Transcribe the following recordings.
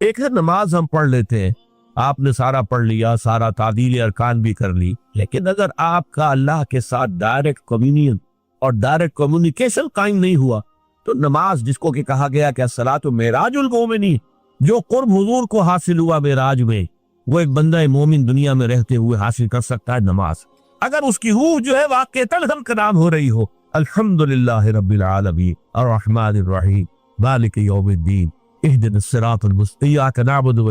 ایک ہے نماز ہم پڑھ لیتے ہیں، آپ نے سارا پڑھ لیا، سارا تعدیل ارکان بھی کر لی، لیکن اگر آپ کا اللہ کے ساتھ ڈائریکٹ کمیونین اور ڈائریکٹ کمیونیکیشن قائم نہیں ہوا تو نماز، جس کو کہ کہا گیا کہ الصلاۃ معراج المومنین، جو قرب حضور کو حاصل ہوا معراج میں، وہ ایک بندہ مومن دنیا میں رہتے ہوئے حاصل کر سکتا ہے نماز، اگر اس کی روح جو ہے واقعتاً ہم کلام ہو رہی ہو، الحمدللہ رب العالمین الرحمن الرحیم مالک یوم الدین اہدنا الصراط المستقیم ایاک نعبد و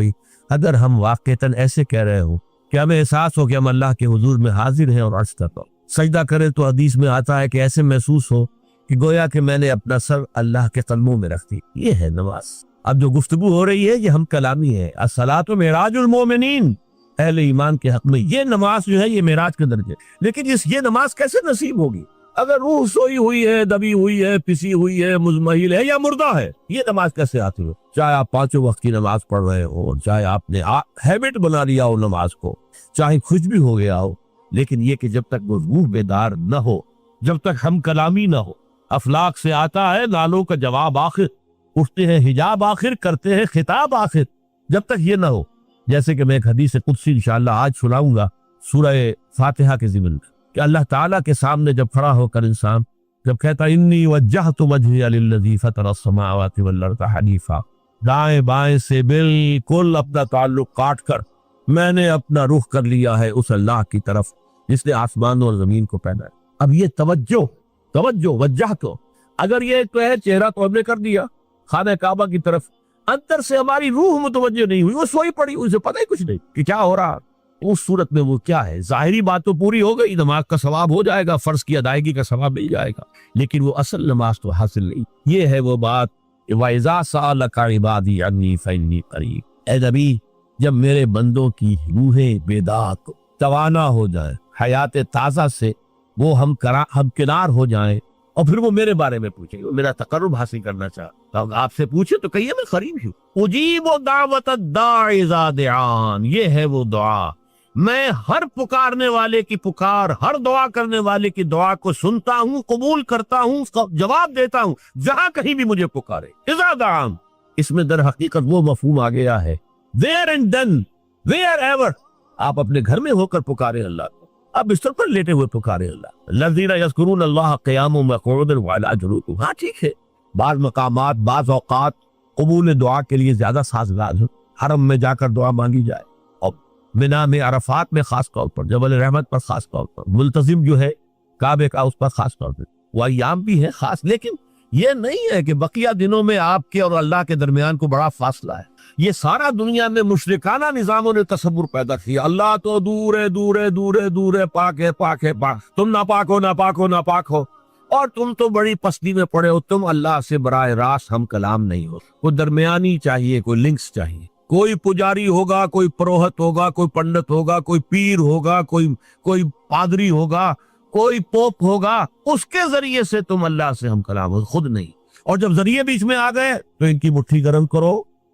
اگر ہم واقعتاً ایسے کہہ رہے ہو کہ ہمیں احساس ہو کہ ہم اللہ کے حضور میں حاضر ہیں اور عرض کرتا ہوں، سجدہ کرے تو حدیث میں آتا ہے کہ ایسے محسوس ہو کہ گویا کہ میں نے اپنا سر اللہ کے قدموں میں رکھ دی، یہ ہے نماز۔ اب جو گفتگو ہو رہی ہے یہ ہم کلامی ہے، الصلاۃ معراج المومنین، اہل ایمان کے حق میں یہ نماز جو ہے یہ معراج کے درجے، لیکن یہ نماز کیسے نصیب ہوگی اگر روح سوئی ہوئی ہے، دبی ہوئی ہے، پسی ہوئی ہے، مزمحل ہے یا مردہ ہے؟ یہ نماز کیسے آتی ہو؟ چاہے آپ 5 وقت کی نماز پڑھ رہے ہو، چاہے آپ نے ہیبٹ بنا لیا ہو نماز کو، چاہے کچھ بھی ہو گیا ہو، لیکن یہ کہ جب تک وہ روح بیدار نہ ہو، جب تک ہم کلامی نہ ہو، افلاک سے آتا ہے نالوں کا جواب آخر، اٹھتے ہیں حجاب آخر، کرتے ہیں خطاب آخر، جب تک یہ نہ ہو، جیسے کہ میں ایک حدیث قدسی انشاءاللہ آج سناؤں گا سورہ فاتحہ کے ضمن میں، کہ اللہ تعالیٰ کے سامنے جب کھڑا ہو کر انسان جب کہتا انی وجہت وجہی للذی فطر السماوات والارض حنیفا، دائیں بائیں سے بالکل اپنا تعلق کاٹ کر میں نے اپنا رخ کر لیا ہے اس اللہ کی طرف جس نے آسمان اور زمین کو پیدا ہے۔ اب یہ توجہ وجہ تو اگر یہ تو ہے چہرہ تو ہم نے کر دیا خانہ کعبہ کی طرف، اندر سے ہماری روح متوجہ نہیں ہوئی، وہ سوئی پڑی، اسے پتہ ہی کچھ نہیں کہ کیا ہو رہا، اس صورت میں وہ کیا ہے؟ ظاہری بات تو پوری ہو گئی، نماز کا ثواب ہو جائے گا، فرض کی ادائیگی کا ثواب مل جائے گا، لیکن وہ اصل نماز تو حاصل نہیں۔ یہ ہے وہ بات وَإِذَا سَأَلَكَ عِبَادِي عَنِّي فَإِنِّي قَرِيبٌ، اے نبی جب میرے بندوں کی روحیں بیدار توانا ہو جائیں، حیات تازہ سے وہ ہم کنار ہو جائیں، اور پھر وہ میرے بارے میں پوچھیں، وہ میرا تقرب حاصل کرنا چاہتا، آپ سے پوچھے تو کہیے میں قریب ہوں، اجیب دعوت الداعی اذا دعان، یہ ہے وہ دعا، میں ہر پکارنے والے کی پکار، ہر دعا کرنے والے کی دعا کو سنتا ہوں، قبول کرتا ہوں، اس کا جواب دیتا ہوں جہاں کہیں بھی مجھے پکارے، اذا دعان، اس میں در حقیقت وہ مفہوم آ گیا ہے there and then wherever، آپ اپنے گھر میں ہو کر پکارے اللہ کو، آپ بستر پر لیٹے ہوئے پکارے اللہ، الذین یذکرون اللہ قیاما وقعودا وعلی جنوبہم، ہاں ٹھیک ہے، بعض مقامات بعض اوقات قبول دعا کے لیے زیادہ سازگار ہیں، حرم میں جا کر دعا مانگی جائے، اور منا میں عرفات میں خاص طور پر، جبل رحمت پر خاص طور پر، ملتزم جو ہے کعبے کا اس پر خاص طور پر، وہ ایام بھی ہے خاص، لیکن یہ نہیں ہے کہ بقیہ دنوں میں آپ کے اور اللہ کے درمیان کو بڑا فاصلہ ہے۔ یہ سارا دنیا میں مشرکانہ نظاموں نے تصور پیدا کیا، اللہ تو دور ہے دور ہے دور ہے دور ہے، پاک ہے پاک ہے پاک، تم ناپاک ہو ناپاک ہو ناپاک ہو، اور تم تو بڑی پستی میں پڑے ہو، تم اللہ سے براہ راست ہم کلام نہیں ہو، کوئی درمیانی چاہیے، کوئی لنکس چاہیے، کوئی پجاری ہوگا، کوئی پروہت ہوگا، کوئی پنڈت ہوگا، کوئی پیر ہوگا، کوئی پادری ہوگا، کوئی پوپ ہوگا، اس کے ذریعے سے تم اللہ سے ہم کلام ہو، خود نہیں۔ اور جب ذریعے بیچ میں آ گئے تو ان کی مٹھی گرم کرو،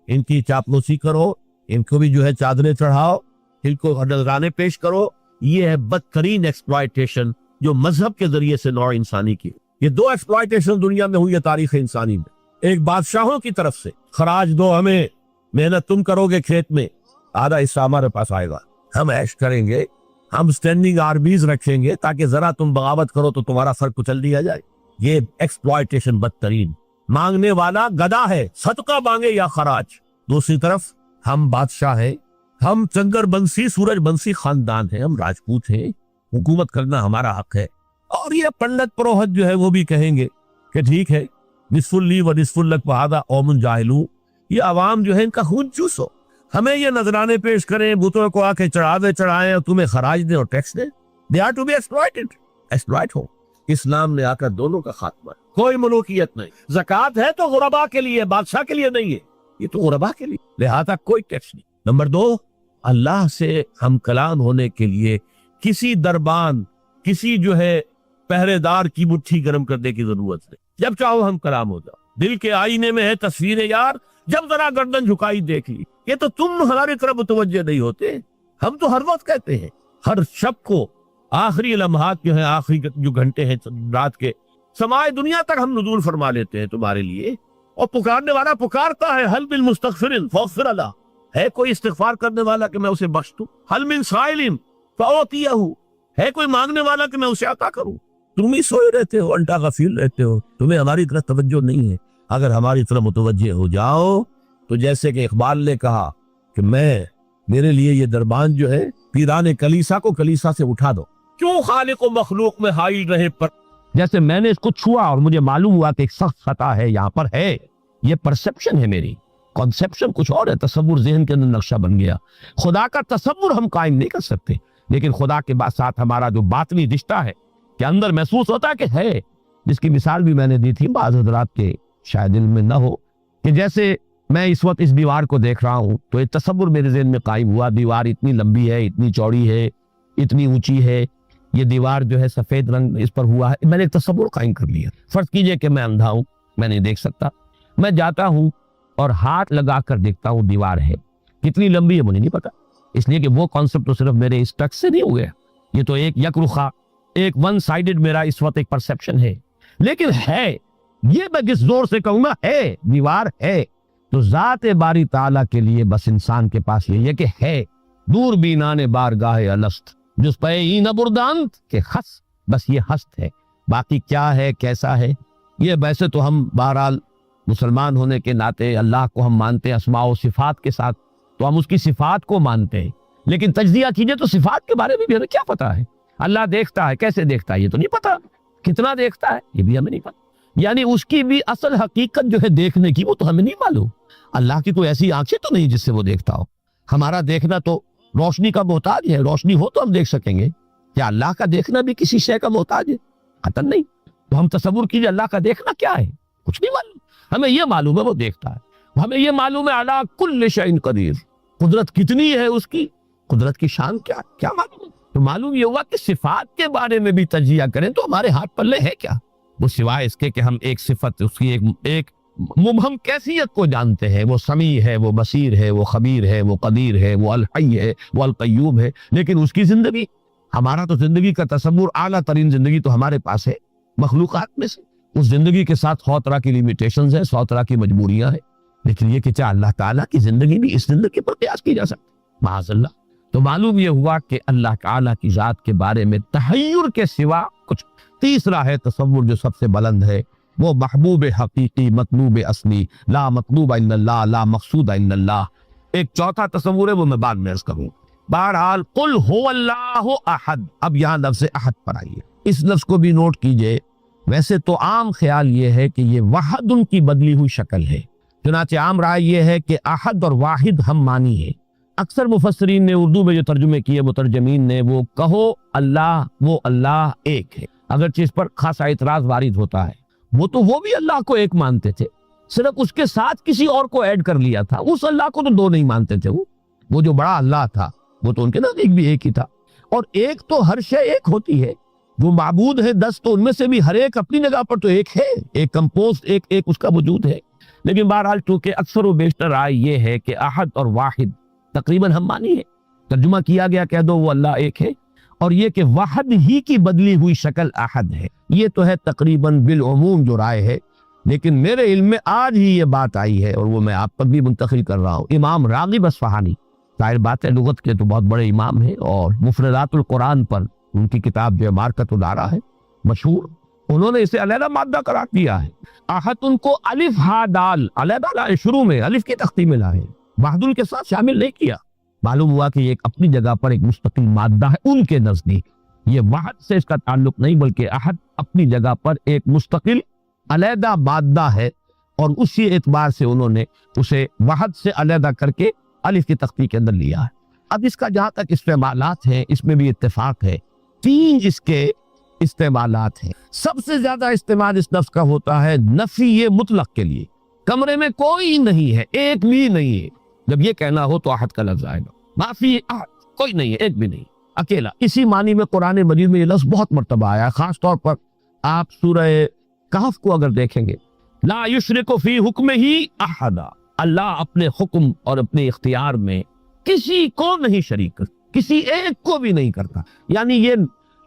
ان کی چاپلوسی کرو، ان کو بھی جو ہے چادریں چڑھاؤ، ان کو نذرانے پیش کرو، یہ ہے بدترین ایکسپلائٹیشن جو مذہب کے ذریعے سے نوع انسانی کی۔ یہ 2 ایکسپلائٹیشن دنیا میں ہوئی ہے تاریخ انسانی میں، ایک بادشاہوں کی طرف سے خراج دو ہمیں، محنت تم کرو گے کھیت میں، آدھا حصہ ہمارے پاس آئے گا، ہم عیش کریں گے، ہم سٹینڈنگ آرمیز رکھیں گے تاکہ ذرا تم بغاوت کرو تو تمہارا سر کچل دیا جائے۔ یہ ایکسپلائٹیشن بدترین، مانگنے والا گدا ہے، صدقہ مانگے یا خراج، دوسری طرف ہم بادشاہ ہیں، ہم چنگر بنسی سورج بنسی خاندان ہیں، ہم راجپوت ہیں، حکومت کرنا ہمارا حق ہے۔ اور یہ پنڈت پروہت جو ہے وہ بھی کہیں گے کہ ٹھیک ہے، نصف لی و نصف لک وہذا قوم جاہلون، یہ عوام جو ہے ان کا خون چوسو، ہمیں یہ نذرانے پیش کریں، بتوں کو آ کے چڑھائیں اور تمہیں خراج دیں اور ٹیکس دیں، they are to be exploited، exploit ہو۔ اسلام نے آ کر دونوں کا خاتمہ، کوئی ملوکیت نہیں، زکوٰۃ ہے تو غربا کے لیے، بادشاہ کے لیے نہیں ہے، یہ تو غربا کے لیے، لہذا کوئی ٹیکس نہیں۔ نمبر 2، اللہ سے ہم کلام ہونے کے لیے کسی دربان، کسی جو ہے پہرے دار کی مٹھی گرم کرنے کی ضرورت نہیں، جب چاہو ہم کلام ہو جاؤ، دل کے آئینے میں ہے تصویر یار، جب ذرا گردن جھکائی دیکھ لی، یہ تو تم ہماری طرف متوجہ نہیں ہوتے، ہم تو ہر وقت کہتے ہیں، ہر شب کو آخری لمحات جو ہیں، آخری جو گھنٹے ہیں رات کے، سمائے دنیا تک ہم نزول فرما لیتے ہیں تمہارے لیے، اور پکارنے والا پکارتا ہے حل من مستغفر فاغفر لہ، ہے کوئی استغفار کرنے والا کہ میں اسے بخش دوں؟ حل من سائل فاعطیہ، ہے کوئی مانگنے والا کہ میں اسے عطا کروں؟ تم ہی سوئے رہتے ہو، الٹا غفیر رہتے ہو، تمہیں ہماری طرف توجہ نہیں ہے۔ اگر ہماری طرف متوجہ ہو جاؤ تو جیسے کہ اقبال نے کہا کہ میرے لیے یہ دربان جو ہے پیران کلیسا کو کلیسا سے اٹھا دو، کیوں خالق و مخلوق میں حائل رہے پر، جیسے میں نے اس کو چھوا اور مجھے معلوم ہوا کہ ایک سخت خطا ہے یہاں پر ہے، یہ پرسپشن ہے میری، کنسپشن کچھ اور ہے، تصور ذہن کے اندر نقشہ بن گیا۔ خدا کا تصور ہم قائم نہیں کر سکتے، لیکن خدا کے ساتھ ہمارا جو باطنی رشتہ ہے کہ اندر محسوس ہوتا ہے کہ ہے، جس کی مثال بھی میں نے دی تھی، بعض حضرات کے شاید علم میں نہ ہو، کہ جیسے میں اس وقت اس دیوار کو دیکھ رہا ہوں تو ایک تصور میرے ذہن میں قائم ہوا، دیوار اتنی لمبی ہے، اتنی چوڑی ہے، اتنی اونچی ہے، یہ دیوار جو ہے سفید رنگ اس پر ہوا ہے، میں نے ایک تصور قائم کر لیا۔ فرض کیجئے کہ میں اندھا ہوں، میں نہیں دیکھ سکتا، میں جاتا ہوں اور ہاتھ لگا کر دیکھتا ہوں دیوار ہے، کتنی لمبی ہے مجھے نہیں پتا، اس لیے کہ وہ کانسیپٹ تو صرف میرے اس ٹچ سے نہیں ہو گیا، یہ تو ایک یک رخا، ایک ون سائیڈڈ میرا اس وقت ایک پرسپشن ہے، لیکن ہے، یہ میں کس زور سے کہوں گا، ہے، دیوار ہے۔ تو ذات باری تعالیٰ کے لیے بس انسان کے پاس یہ کہ ہے، دور بینان بارگاہ الست جس پہ نہ بردانت کہ خس، بس یہ ہست ہے، باقی کیا ہے کیسا ہے یہ ویسے تو ہم بہرحال مسلمان ہونے کے ناطے اللہ کو ہم مانتے ہیں اسماء و صفات کے ساتھ، تو ہم اس کی صفات کو مانتے ہیں، لیکن تجزیہ کیجئے تو صفات کے بارے میں بھی ہمیں کیا پتا ہے؟ اللہ دیکھتا ہے، کیسے دیکھتا ہے یہ تو نہیں پتا، کتنا دیکھتا ہے یہ بھی ہمیں نہیں پتا، یعنی اس کی بھی اصل حقیقت جو ہے دیکھنے کی وہ تو ہمیں نہیں معلوم۔ اللہ کی کوئی ایسی آنکھیں تو نہیں جس سے وہ دیکھتا ہو، ہمارا دیکھنا تو روشنی کا محتاج ہے، روشنی ہو تو ہم دیکھ سکیں گے، کیا اللہ کا دیکھنا بھی کسی شے کا محتاج ہے؟ قطعاً نہیں۔ تو ہم تصور کیجئے اللہ کا دیکھنا کیا ہے، کچھ نہیں معلوم، ہمیں یہ معلوم ہے وہ دیکھتا ہے، ہمیں یہ معلوم ہے علی کل شیء قدیر، قدرت کتنی ہے اس کی، قدرت کی شان کیا معلوم ہے؟ تو معلوم یہ ہوا کہ صفات کے بارے میں بھی تجزیہ کریں تو ہمارے ہاتھ پلے ہے کیا، وہ سوائے اس کے کہ ہم ایک صفت اس کی ایک مبہم کیفیت کو جانتے ہیں، وہ سمیع ہے، وہ بصیر ہے، وہ خبیر ہے، وہ قدیر ہے، وہ الحی ہے، وہ القیوم ہے، لیکن اس کی زندگی، ہمارا تو زندگی کا تصور اعلیٰ ترین زندگی تو ہمارے پاس ہے مخلوقات میں سے، اس زندگی کے ساتھ 100 طرح کی لیمیٹیشنز ہیں، 100 طرح کی مجبوریاں ہیں، لیکن یہ کہ چاہے اللہ تعالیٰ کی زندگی بھی اس زندگی پر قیاس کی جا سکتی، معاذ اللہ۔ تو معلوم یہ ہوا کہ اللہ تعالیٰ کی ذات کے بارے میں تحیر کے سوا کچھ۔ تیسرا ہے تصور جو سب سے بلند ہے، وہ محبوب حقیقی، مطلوب اصلی، لا مطلوب الا اللہ، لا مقصود الا اللہ۔ ایک چوتھا تصور ہے وہ میں بعد میں عرض کروں۔ بہرحال قل هو اللہ احد، اب یہاں لفظ احد پر آئیے، اس لفظ کو بھی نوٹ کیجئے، ویسے تو عام خیال یہ ہے کہ یہ وحد ان کی بدلی ہوئی شکل ہے، چنانچہ عام رائے یہ ہے کہ احد اور واحد ہم معنی ہے۔ اکثر مفسرین نے اردو میں جو ترجمے کیے مترجمین نے، وہ کہو اللہ، وہ اللہ ایک ہے، اگرچہ اس پر خاصا اعتراض وارد ہوتا ہے، وہ بھی اللہ کو ایک مانتے تھے، صرف اس کے ساتھ کسی اور کو ایڈ کر لیا تھا، اس اللہ کو تو دو نہیں مانتے تھے، وہ جو بڑا اللہ تھا وہ تو ان کے نزدیک بھی ایک ہی تھا، اور ایک تو ہر شے ایک ہوتی ہے، جو معبود ہے 10 تو ان میں سے بھی ہر ایک اپنی جگہ پر تو ایک ہے، ایک کمپوزڈ ایک اس کا وجود ہے، لیکن بہرحال چونکہ اکثر و بیشتر رائے یہ ہے کہ احد اور واحد تقریباً ہم مانی ہے، ترجمہ کیا گیا کہہ دو وہ اللہ ایک ہے، اور یہ کہ واحد ہی کی بدلی ہوئی شکل احد ہے، یہ تو ہے تقریباً بالعموم جو رائے ہے، لیکن میرے علم میں آج ہی یہ بات آئی ہے اور وہ میں آپ پر بھی منتقل کر رہا ہوں۔ امام راغب اصفہانی، ظاہر بات ہے لغت کے تو بہت بڑے امام ہیں، اور مفردات القرآن پر ان کی کتاب جو معرکۃ الآراء ہے مشہور، انہوں نے اسے علیحدہ مادہ قرار دیا ہے۔ احد ان کو الف ہا دال علیحدہ لائے، شروع میں الف کی تختی میں لائے، وحد کے ساتھ شامل نہیں کیا، معلوم ہوا کہ یہ ایک اپنی جگہ پر ایک مستقل مادہ ہے ان کے نزدیک، یہ وحد سے اس کا تعلق نہیں بلکہ احد اپنی جگہ پر ایک مستقل علیحدہ مادہ ہے، اور اسی اعتبار سے انہوں نے اسے وحد سے علیحدہ کر کے الف کی تختی کے اندر لیا ہے۔ اب اس کا جہاں تک استعمالات ہیں اس میں بھی اتفاق ہے، 3 اس کے استعمالات ہیں۔ سب سے زیادہ استعمال اس لفظ کا ہوتا ہے نفی مطلق کے لیے، کمرے میں کوئی نہیں ہے، ایک بھی نہیں ہے، جب یہ کہنا ہو تو احد کا لفظ آئے گا، معافی احد، کوئی نہیں ہے، ایک بھی نہیں، اکیلا۔ اسی معنی میں قرآن مجید میں یہ لفظ بہت مرتبہ آیا، خاص طور پر آپ سورہ کہف کو اگر دیکھیں گے، لا یشرک فی حکمہ احدا، اللہ اپنے حکم اور اپنے اختیار میں کسی کو نہیں شریک کرتا، کسی ایک کو بھی نہیں کرتا، یعنی یہ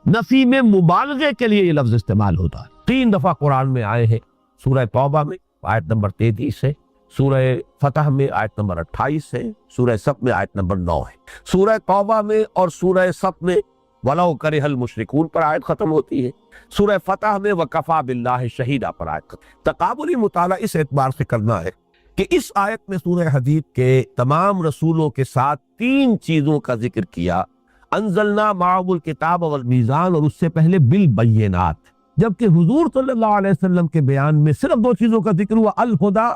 نفی میں مبالغے کے لیے یہ لفظ استعمال ہوتا ہے۔ 3 دفعہ قرآن میں آئے ہیں، سورہ توبہ میں، آیت نمبر 33 ہے، سورہ فتح میں آیت نمبر 28 ہے، سورہ صف میں آیت نمبر 9 ہے۔ سورہ توبہ میں اور سورہ صف میں وَلَوْ كَرِهَ الْمُشْرِكُونَ پر آیت ختم ہوتی ہے، سورہ فتح میں وَكَفَى بِاللَّهِ شَهِيدًا پر آیت ختم۔ تقابلی مطالعہ اس اعتبار سے کرنا ہے کہ اس آیت میں سورہ حدید کے تمام رسولوں کے ساتھ 3 چیزوں کا ذکر کیا، انزلنا معهم الکتاب والمیزان، اور اس سے پہلے بالبینات، جبکہ حضور صلی اللہ علیہ وسلم کے بیان میں صرف 2 چیزوں کا ذکر ہوا، الہدیٰ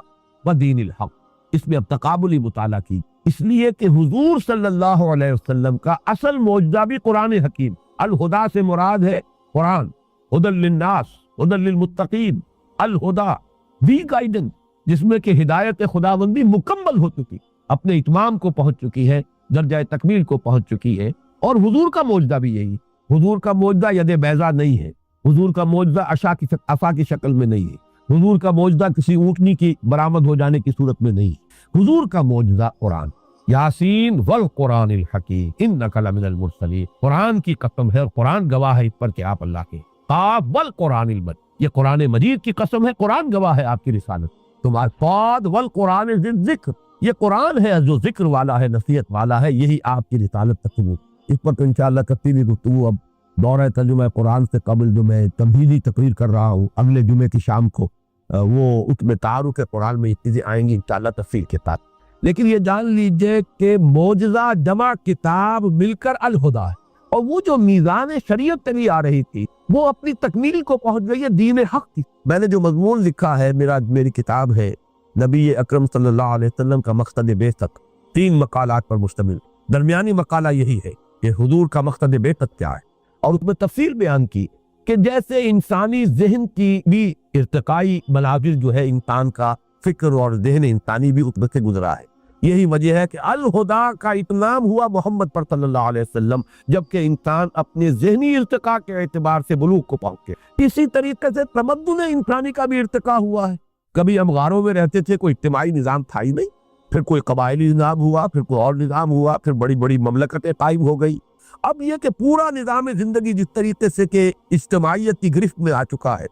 ودین الحق۔ اس میں اب تقابلی مطالعہ کی، اس لیے کہ حضور صلی اللہ علیہ وسلم کا اصل معجزہ بھی قرآن حکیم، الہدیٰ سے مراد ہے قرآن، ہدی للناس، ہدی للمتقین، الہدیٰ دی گائیڈنس، جس میں کہ ہدایت خداوندی مکمل ہو چکی، اپنے اتمام کو پہنچ چکی ہے، درجہ تکمیل کو پہنچ چکی ہے۔ اور حضور کا معجزہ بھی یہی، حضور کا معجزہ ید بیضا نہیں ہے، حضور کا معجزہ عصا کی شکل میں نہیں ہے، حضور کا معجزہ کسی اونٹنی کی برآمد ہو جانے کی صورت میں نہیں، حضور کا معجزہ قرآن، یاسین والقرآن الحکیم انک لمن المرسلین، قرآن کی قسم ہے، قرآن گواہ ہے اس پر کہ آپ اللہ کے، قاف والقرآن المجید، یہ قرآن مجید کی قسم ہے، قرآن گواہ ہے آپ کی رسالت، تمہارے صاد والقرآن ذکر، یہ قرآن ہے جو ذکر والا ہے، نصیحت والا ہے، یہی آپ کی رسالت کا ثبوت۔ اس پر تو انشاءاللہ کثیر گفتگو اب دورہ ترجمہ قرآن سے قبل جو میں تمہیدی تقریر کر رہا ہوں اگلے جمعے کی شام کو، وہ اس میں تعارف قرآن میں یہ چیزیں آئیں گی انشاءاللہ تفصیل کے ساتھ۔ لیکن یہ جان لیجئے کہ معجزہ جمع کتاب مل کر الہدیٰ ہے، اور وہ جو میزان شریعت تری آ رہی تھی وہ اپنی تکمیل کو پہنچ گئی ہے، دین حق تھی۔ میں نے جو مضمون لکھا ہے، میری کتاب ہے نبی اکرم صلی اللہ علیہ وسلم کا مقصد بعثت، 3 مقالات پر مشتمل۔ درمیانی مقالہ یہی ہے کہ حضور کا مقصد بعثت کیا ہے، اور اس میں تفصیل بیان کی کہ جیسے انسانی ذہن کی بھی ارتقائی مناظر جو ہے، انسان کا فکر اور ذہن انسانی بھی اس میں سے گزرا ہے۔ یہی وجہ ہے کہ الہدیٰ کا اتمام ہوا محمد پر صلی اللہ علیہ وسلم، جبکہ انسان اپنے ذہنی ارتقاء کے اعتبار سے بلوغ کو پہنچے۔ اسی طریقے سے تمدن انسانی کا بھی ارتقاء ہوا ہے۔ کبھی ہم غاروں میں رہتے تھے، کوئی اجتماعی نظام تھا ہی نہیں، پھر کوئی قبائلی نظام ہوا، پھر کوئی اور نظام ہوا، پھر بڑی بڑی مملکتیں قائم ہو گئی۔ اب یہ کہ پورا نظام زندگی جس طریقے سے کہ اجتماعیت کی گرفت میں آ چکا ہے،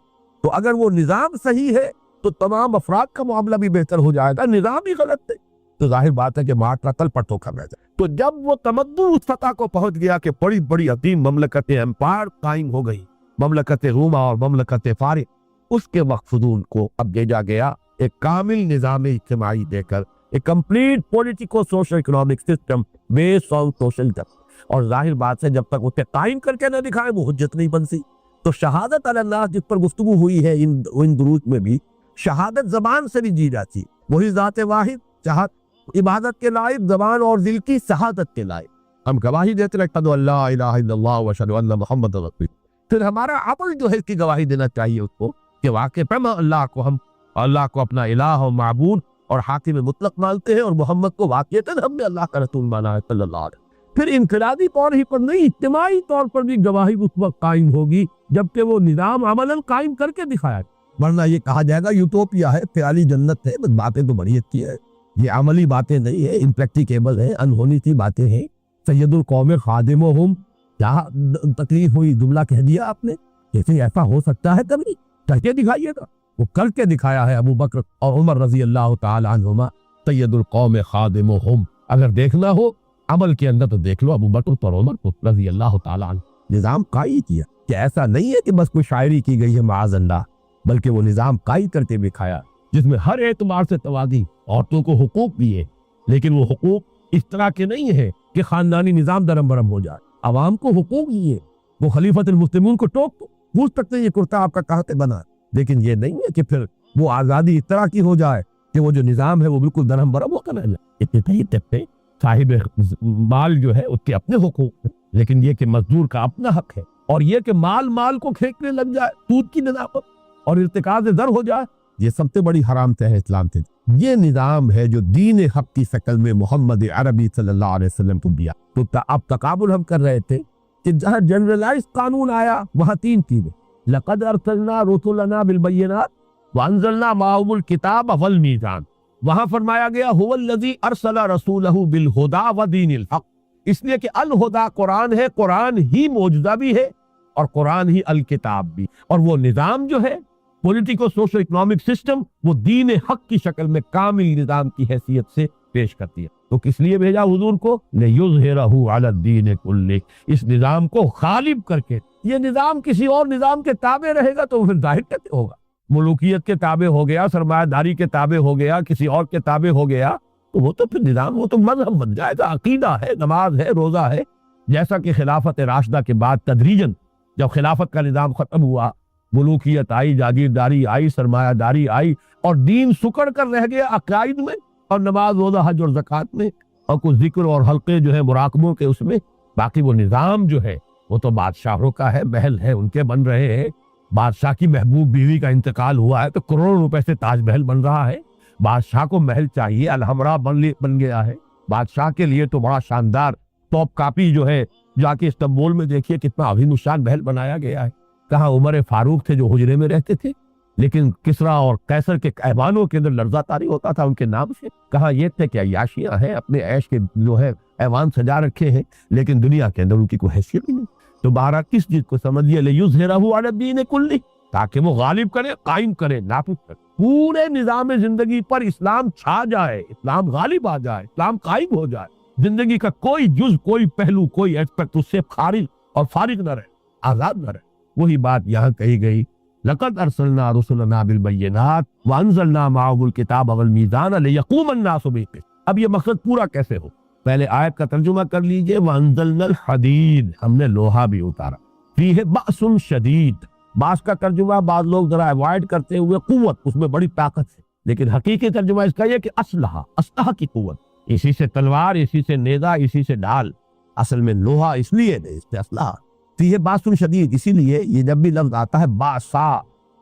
تو اگر وہ نظام صحیح ہے تو تمام افراد کا معاملہ بھی بہتر ہو جائے گا۔ نظام ہی غلط ہے تو ظاہر بات ہے کہ معاشرہ تل پٹ ہو کر رہ جائے۔ تو جب وہ تمدن اس سطح کو پہنچ گیا کہ بڑی بڑی عظیم مملکتیں، امپائر قائم ہو گئی، مملکت روما اور مملکت فارس، اس کے وقت حضور کو اب بھیجا گیا ایک کامل نظام اجتماعی دے کر، ایک complete politico social economic system based on socialism. اور ظاہر بات ہے جب تک اسے قائم کر کے نہ دکھائے وہ حجت نہیں بن سی۔ تو شہادت علی اللہ جس پر گفتگو ہوئی ہے ان دروس میں بھی، شہادت زبان سے بھی جی جاتی، وہی ذات واحد شہادت عبادت کے لائق، زبان اور دل کی شہادت کے لائق ہم گواہی دیتے ہیں اشہد ان لا الہ الا اللہ و اشہد ان محمد رسول اللہ۔ پھر ہمارا عمل جو ہے اس کی گواہی دینا چاہیے اس کو کہ واقع ہم اللہ کو اپنا الہ و معبود اور حاکم مطلق مانتے ہیں، اور محمد کو واقعتاً ہم نے اللہ کا رسول مانا ہے صلی اللہ علیہ وسلم۔ پھر انفرادی طور ہی پر نہیں، اجتماعی طور پر بھی گواہی اس وقت قائم ہوگی جبکہ وہ نظام عملاً قائم کر کے دکھایا، ورنہ یہ کہا جائے گا یوٹوپیا ہے، خیالی جنت ہے، بس باتیں تو بڑی اچھی ہے، یہ عملی باتیں نہیں ہے، امپریکٹیکیبل ہے، انہونی سی باتیں ہیں۔ سید القوم خادمہم، کیا تکلیف ہوئی، جملہ کہہ دیا آپ نے، جیسے ایسا ہو سکتا ہے کبھی، کر کے دکھائیے گا۔ وہ کر کے دکھایا ہے ابو بکر اور عمر رضی اللہ تعالی عنہما، سید القوم خادمہم۔ اگر دیکھنا ہو عمل کے اندر تو دیکھ لو ابو بکر اور عمر کو رضی اللہ تعالی عنہ۔ نظام قائم کیا کہ ایسا نہیں ہے کہ بس کوئی شاعری کی گئی ہے معاذ اللہ، بلکہ وہ نظام قائم کرتے دکھایا جس میں ہر اعتبار سے توازی، عورتوں کو حقوق دیے، لیکن وہ حقوق اس طرح کے نہیں ہے کہ خاندانی نظام درم برم ہو جائے، عوام کو حقوق دیے۔ وہ خلیفۃ المسلمون کو ٹوک پوچھ سکتے ہیں یہ کرتا آپ کا کہاں سے بنا، لیکن یہ نہیں ہے کہ پھر وہ آزادی اس طرح کی ہو جائے کہ وہ جو نظام ہے وہ بالکل درہم برہم ہو کر رہ جائے۔ اتنے طبقے صاحب مال جو ہے اس کے اپنے حقوق ہیں، لیکن یہ کہ مزدور کا اپنا حق ہے، اور یہ کہ مال کو کھینچنے لگ جائے سود کی نظافت اور ارتکاز در ہو جائے، یہ سب سے بڑی حرام ہے اسلام سے۔ یہ نظام ہے جو دین حق کی شکل میں محمد عربی صلی اللہ علیہ وسلم کو دیا۔ تو اب تقابل ہم کر رہے تھے کہ جہاں جنرلائز قانون آیا وہاں 3 چیزیں، لقد ارسلنا رسلنا بالبینات وانزلنا معهم الکتاب والمیزان، وہاں فرمایا گیا هو الذی ارسل رسولہ بالہدی ودین الحق، اس لیے کہ الہدی قرآن ہے، قرآن ہی معجزہ بھی ہے اور قرآن ہی الکتاب بھی، اور وہ نظام جو ہے پولیٹیکو سوشو اکنامک سسٹم وہ دین حق کی شکل میں کامل نظام کی حیثیت سے پیش کرتی ہے۔ تو کس لیے بھیجا حضور کو؟ لِیُظْہِرَہُ عَلَى الدِّینِ کُلِّهِ، اس نظام کو غالب کر کے۔ یہ نظام کسی اور نظام کے تابع رہے گا تو پھر ظاہر کیسے ہوگا؟ ملوکیت کے تابع ہو گیا، سرمایہ داری کے تابع ہو گیا، کسی اور کے تابع ہو گیا تو وہ تو پھر نظام، وہ تو مذہب بن جائے گا، عقیدہ ہے، نماز ہے، روزہ ہے۔ جیسا کہ خلافت راشدہ کے بعد تدریجاً جب خلافت کا نظام ختم ہوا، ملوکیت آئی، جاگیرداری آئی، سرمایہ داری آئی، اور دین سکڑ کر رہ گیا عقائد میں اور نماز، روزہ، حج اور زکوٰۃ میں، اور کچھ ذکر اور حلقے جو ہے مراقبوں کے اس میں۔ باقی وہ نظام جو ہے وہ تو بادشاہوں کا ہے، محل ہے ان کے بن رہے ہیں۔ بادشاہ کی محبوب بیوی کا انتقال ہوا ہے تو کروڑوں روپے سے تاج محل بن رہا ہے۔ بادشاہ کو محل چاہیے، الحمرا بن گیا ہے۔ بادشاہ کے لیے تو بڑا شاندار ٹاپ کاپی جو ہے، جا کے استنبول میں دیکھیے کتنا عظیم الشان محل بنایا گیا ہے۔ کہاں عمر فاروق تھے جو حجرے میں رہتے تھے، لیکن کسریٰ اور قیصر کے ایوانوں کے اندر لرزہ طاری ہوتا تھا ان کے نام سے۔ کہاں یہ تھے کہ عیاشیاں ہیں، اپنے عیش کے جو ہے ایوان سجا رکھے ہیں، لیکن دنیا کے اندر ان کی کوئی حیثیت ہی نہیں۔ تو بہرحال کس چیز کو سمجھیے؟ لِیُظْہِرَہُ عَلَى الدِّینِ کُلِّهِ، تاکہ وہ غالب کرے، قائم کرے، نافذ کرے، پورے نظام زندگی پر اسلام چھا جائے، اسلام غالب آ جائے، اسلام قائم ہو جائے، زندگی کا کوئی جز، کوئی پہلو، کوئی ایسپیکٹ اس سے خارج اور فارغ نہ رہے، آزاد نہ رہے۔ وہی بات یہاں کہی گئی، لَقَدْ أَرْسَلْنَا رُسُلَنَا بِالْبَيِّنَاتِ وَأَنزَلْنَا مَعَهُمُ الْكِتَابَ وَالْمِيزَانَ لِيَقُومَ النَّاسُ بِالْقِسْطِ۔ اب یہ مقصد پورا کیسے ہو؟ پہلے آیت کا ترجمہ کر لیجئے، وَأَنزَلْنَا الْحَدِيدَ، ہم نے لوہا بھی اتارا، فِيهِ بَأْسٌ شَدِيدٌ، باس کا ترجمہ بعض لوگ ذرا اوائڈ کرتے ہوئے قوت، اس میں بڑی طاقت ہے، لیکن حقیقی ترجمہ اس کا یہ کہ اسلحہ کی قوت، اسی سے تلوار، اسی سے نیزہ، اسی سے ڈال۔ اصل میں لوہا اس لیے نہیں، اس سے اسلحہ۔ تو یہ باس شدید، اسی لیے یہ جب بھی لفظ آتا ہے باسا،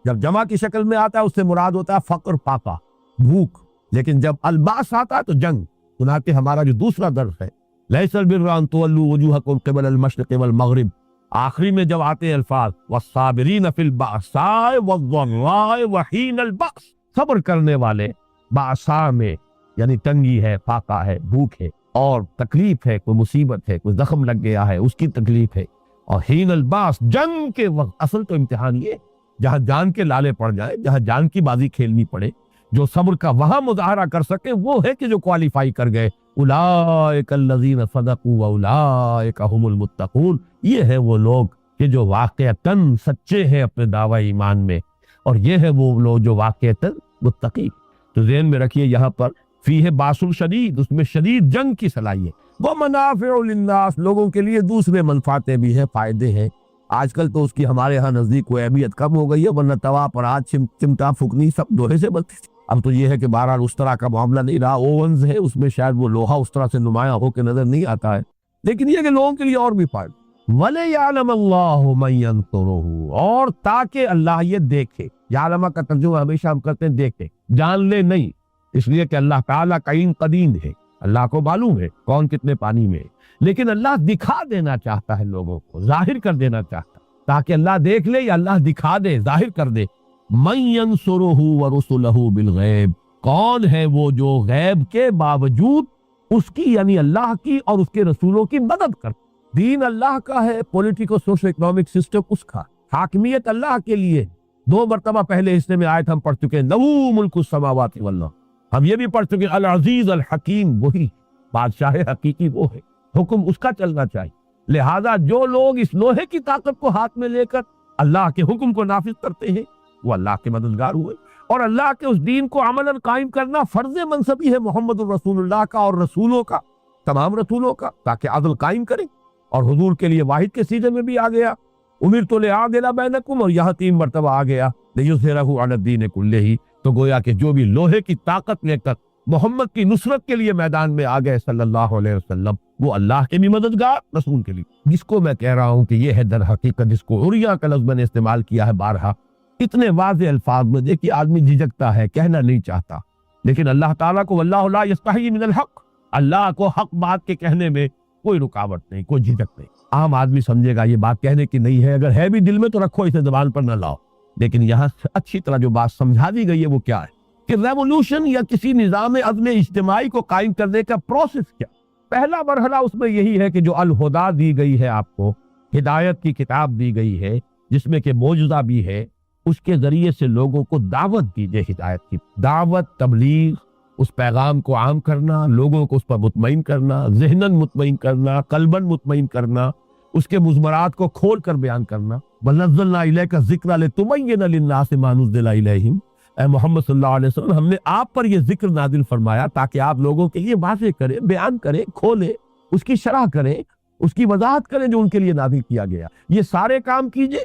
جب جمع کی شکل میں آتا ہے اس سے مراد ہوتا ہے فقر، پاپا، بھوک، لیکن جب الباس آتا ہے تو جنگ۔ چنانچہ ہمارا جو دوسرا درس ہے، لیس البر ان تولوا وجوہکم قبل المشرق والمغرب، آخری میں جب آتے ہیں الفاظ والصابرین فی البأساء والضراء وحین البأس، صبر کرنے والے بأساء میں، یعنی تنگی ہے، فاقہ ہے، بھوک ہے اور تکلیف ہے، کوئی مصیبت ہے، کوئی زخم لگ گیا ہے اس کی تکلیف ہے، اور حین الباس جنگ کے وقت۔ اصل تو امتحان یہ جہاں جان کے لالے پڑ جائے، جہاں جان کی بازی کھیلنی پڑے، جو صبر کا وہاں مظاہرہ کر سکے وہ ہے کہ جو کوالیفائی کر گئے، اولئک الذین صدقوا واولئک هم المتقون، یہ ہے وہ لوگ کہ جو واقعتاً سچے ہیں اپنے دعوی ایمان میں، اور یہ ہے وہ لوگ جو واقعتاً متقی۔ تو ذہن میں رکھیے یہاں پر فیہ باس شدید، اس میں شدید جنگ کی صلاحیت، ومنافع للناس، لوگوں کے لیے دوسرے منفعتیں بھی ہیں، فائدے ہیں۔ آج کل تو اس کی ہمارے ہاں نزدیک کوئی اہمیت کم ہو گئی ہے، ورنہ توا پر آج چمٹا پھکنی سب لوہے سے بنتی تھی۔ اب تو یہ ہے کہ بہرحال اس طرح کا معاملہ نہیں رہا، اوونز ہے اس میں شاید وہ لوہا اس طرح سے نمایاں ہو کے نظر نہیں آتا ہے، لیکن یہ کہ لوگوں کے لیے اور بھی فائدہ۔ وَلِيَعْلَمَ اللَّهُ مَن يَنصُرُهُ، اور تاکہ اللہ یہ دیکھے، یعلم کا ترجمہ ہمیشہ ہم کرتے ہیں دیکھے، جان لے نہیں، اس لیے کہ اللہ تعالیٰ قدیم قدیم ہے، اللہ کو معلوم ہے کون کتنے پانی میں ہے، لیکن اللہ دکھا دینا چاہتا ہے لوگوں کو، ظاہر کر دینا چاہتا ہے، تاکہ اللہ دیکھ لے یا اللہ دکھا دے، ظاہر کر دے۔ من ينصرہ ورسلہ بالغیب، کون ہے وہ جو غیب کے باوجود اس کی، یعنی اللہ کی اور اس کے رسولوں کی مدد کرتا۔ دین اللہ کا ہے، پولیٹیکو سوشو اکنامک سسٹم اس کا، حاکمیت اللہ کے لیے۔ 2 مرتبہ پہلے حصے میں آیت ہم پڑھ چکے ہیں، لہو ملک السماوات والارض، ہم یہ بھی پڑھ چکے ہیں العزیز الحکیم، وہی بادشاہ حقیقی وہ ہے، حکم اس کا چلنا چاہیے۔ لہذا جو لوگ اس لوہے کی طاقت کو ہاتھ میں لے کر اللہ کے حکم کو نافذ کرتے ہیں وہ اللہ کے مددگار ہوئے، اور اللہ کے اس دین کو عملاً قائم کرنا فرض منصبی ہے محمد الرسول اللہ کا اور رسولوں کا، تمام رسولوں کا، تاکہ عدل قائم کریں۔ اور حضور کے لیے واحد کے سیدھے میں بھی آ گیا، امرت لأعدل بینکم، اور یہاں 3 مرتبہ آ گیا لیظہرہ علی الدین کلہ۔ تو گویا کہ جو بھی لوہے کی طاقت لے کر محمد کی نصرت کے لیے میدان میں آ گئے صلی اللہ علیہ وسلم، وہ اللہ کے بھی مددگار، رسول کے لیے۔ جس کو میں کہہ رہا ہوں کہ یہ ہے در حقیقت، جس کو عریاں کا لفظ میں نے استعمال کیا ہے بارہا، اتنے واضح الفاظ میں، دیکھیے آدمی جھجکتا ہے، کہنا نہیں چاہتا، لیکن اللہ تعالیٰ کو واللہ لا یستحیی من الحق، اللہ کو حق بات کے کہنے میں کوئی رکاوٹ نہیں، کوئی جھجک نہیں۔ عام آدمی سمجھے گا یہ بات کہنے کی نہیں ہے، اگر ہے بھی دل میں تو رکھو، اسے زبان پر نہ لاؤ، لیکن یہاں اچھی طرح جو بات سمجھا دی گئی ہے وہ کیا ہے کہ ریولوشن یا کسی نظام عدم اجتماعی کو قائم کرنے کا پروسیس کیا۔ پہلا مرحلہ اس میں یہی ہے کہ جو الہدیٰ دی گئی ہے، آپ کو ہدایت کی کتاب دی گئی ہے جس میں کہ معجزہ بھی ہے، اس کے ذریعے سے لوگوں کو دعوت دیجیے ہدایت کی، دعوت، تبلیغ، اس پیغام کو عام کرنا، لوگوں کو اس پر مطمئن کرنا، ذہناً مطمئن کرنا، قلباً مطمئن کرنا، اس کے مضمرات کو کھول کر بیان کرنا۔ وَنَزَّلْنَا إِلَيْكَ الذِّكْرَ لِتُبَيِّنَ لِلنَّاسِ مَا نُزِّلَ إِلَيْهِمْ، اے محمد صلی اللہ علیہ وسلم، ہم نے آپ پر یہ ذکر نازل فرمایا تاکہ آپ لوگوں کے لیے واضح کریں، بیان کریں، کھولیں، اس کی شرح کریں، اس کی وضاحت کریں جو ان کے لیے نازل کیا گیا۔ یہ سارے کام کیجئے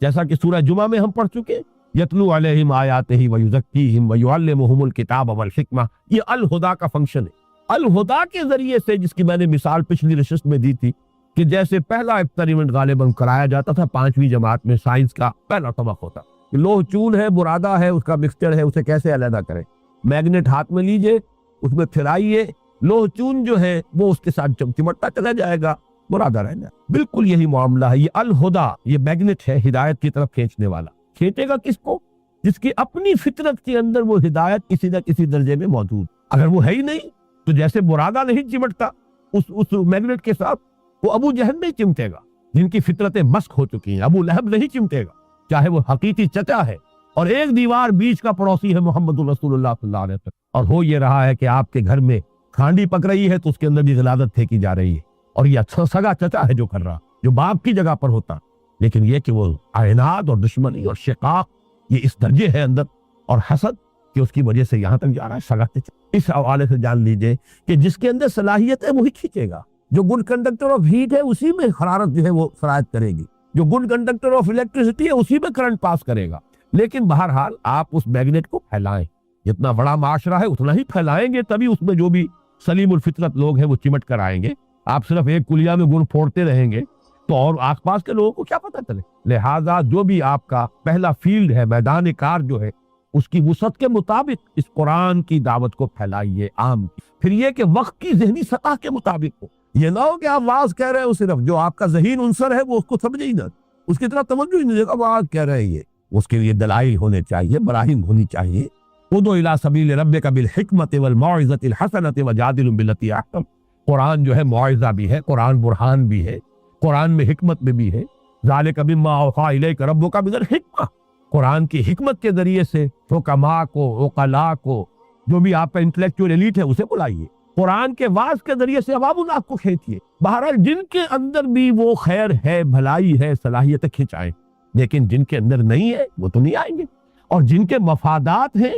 جیسا کہ سورہ جمعہ میں ہم پڑھ چکے، یتلو علیہم آیاتہ ویزکیہم ویعلمہم الکتاب والحکمہ، یہ الہدا کا فنکشن ہے۔ الہدا کے ذریعے سے، جس کی میں نے مثال پچھلی نشست میں دی تھی کہ جیسے پہلا ایکسپیریمنٹ غالباً کرایا جاتا تھا 5ویں جماعت میں، سائنس کا پہلا سبق ہوتا کہ لوہ چون ہے، برادہ ہے، اس کا مکسچر ہے، اسے کیسے علیحدہ کریں۔ میگنیٹ ہاتھ میں لیجئے، اس میں پھرائیے، لوہ چون جو ہے وہ اس کے ساتھ چمٹتا چلا جائے گا، برادہ رہنا۔ بالکل یہی معاملہ ہے، یہ الہدا، یہ میگنیٹ ہے ہدایت کی طرف کھینچنے والا۔ کھینچے گا کس کو؟ جس کی اپنی فطرت کے اندر وہ ہدایت کسی نہ کسی درجے میں موجود۔ اگر وہ ہے ہی نہیں تو جیسے برادہ نہیں چمٹتا اس میگنیٹ کے ساتھ، وہ ابو جہل نہیں چمٹے گا جن کی فطرتیں مسخ ہو چکی ہیں۔ ابو لہب نہیں چمٹے گا چاہے وہ حقیقی چچا ہے اور ایک دیوار بیچ کا پڑوسی ہے محمد رسول اللہ صلی اللہ علیہ وسلم، اور ہو یہ رہا ہے کہ آپ کے گھر میں کھانڈی پک رہی ہے تو اس کے اندر بھی غلاظت پھینکی جا رہی ہے، اور یہ اچھا سگا چچا ہے جو کر رہا، جو باپ کی جگہ پر ہوتا۔ لیکن یہ کہ وہ عناد اور دشمنی اور شقاق یہ اس درجے ہے اندر، اور حسد کہ اس کی وجہ سے یہاں تک جا رہا ہے سگا چچا۔ اس حوالے سے جان لیجئے کہ جس کے اندر صلاحیت ہے وہی کھینچے گا۔ جو گڈ کنڈکٹر آف ہیٹ ہے اسی میں حرارت جو ہے وہ سرایت کرے گی، جو گڈ کنڈکٹر آف الیکٹریسٹی ہے اسی میں کرنٹ پاس کرے گا۔ لیکن بہرحال آپ اس میگنیٹ کو پھیلائیں، جتنا بڑا معاشرہ ہے اتنا ہی پھیلائیں گے، تبھی اس میں جو بھی سلیم الفطرت لوگ ہیں وہ چمٹ کر آئیں گے۔ آپ صرف ایک کلیا میں گڑ پھوڑتے رہیں گے تو اور آس پاس کے لوگوں کو کیا پتہ چلے؟ لہٰذا جو بھی آپ کا پہلا فیلڈ ہے، میدان کار جو ہے، اس کی وسعت کے مطابق اس قرآن کی دعوت کو پھیلائیے، عام کی۔ پھر یہ کہ وقت کی ذہنی سطح کے مطابق ہو، یہ نہ ہو کہ آپ واز کہہ رہے ہو، صرف جو آپ کا ذہین عنصر ہے وہ اس کو سمجھے ہی نہ، اس کی طرح توجہ ہی نہیں دے گا، واز کہہ رہے ہیں یہ۔ اس کے لیے دلائل ہونے چاہیے، براہین ہونی چاہیے۔ ادعو الی سبیل ربک بالحکمۃ والموعظۃ الحسنۃ وجادلہم باللتی احسن۔ قرآن جو ہے معاوضہ بھی ہے، قرآن برہان بھی ہے، قرآن میں حکمت میں بھی ہے۔ ذالک مما اوحی الیک ربک من الحکمہ، قرآن کی حکمت کے ذریعے سے حکماء کو، عقلاء کو، جو بھی آپ کا انٹلیکچوئل ایلیٹ ہے اسے بلائیے، قرآن کے واعظ کے ذریعے سے عوام الناس کو کھینچیے۔ بہرحال جن کے اندر بھی وہ خیر ہے، بھلائی ہے، صلاحیتیں کھینچائیں، لیکن جن کے اندر نہیں ہے وہ تو نہیں آئیں گے، اور جن کے مفادات ہیں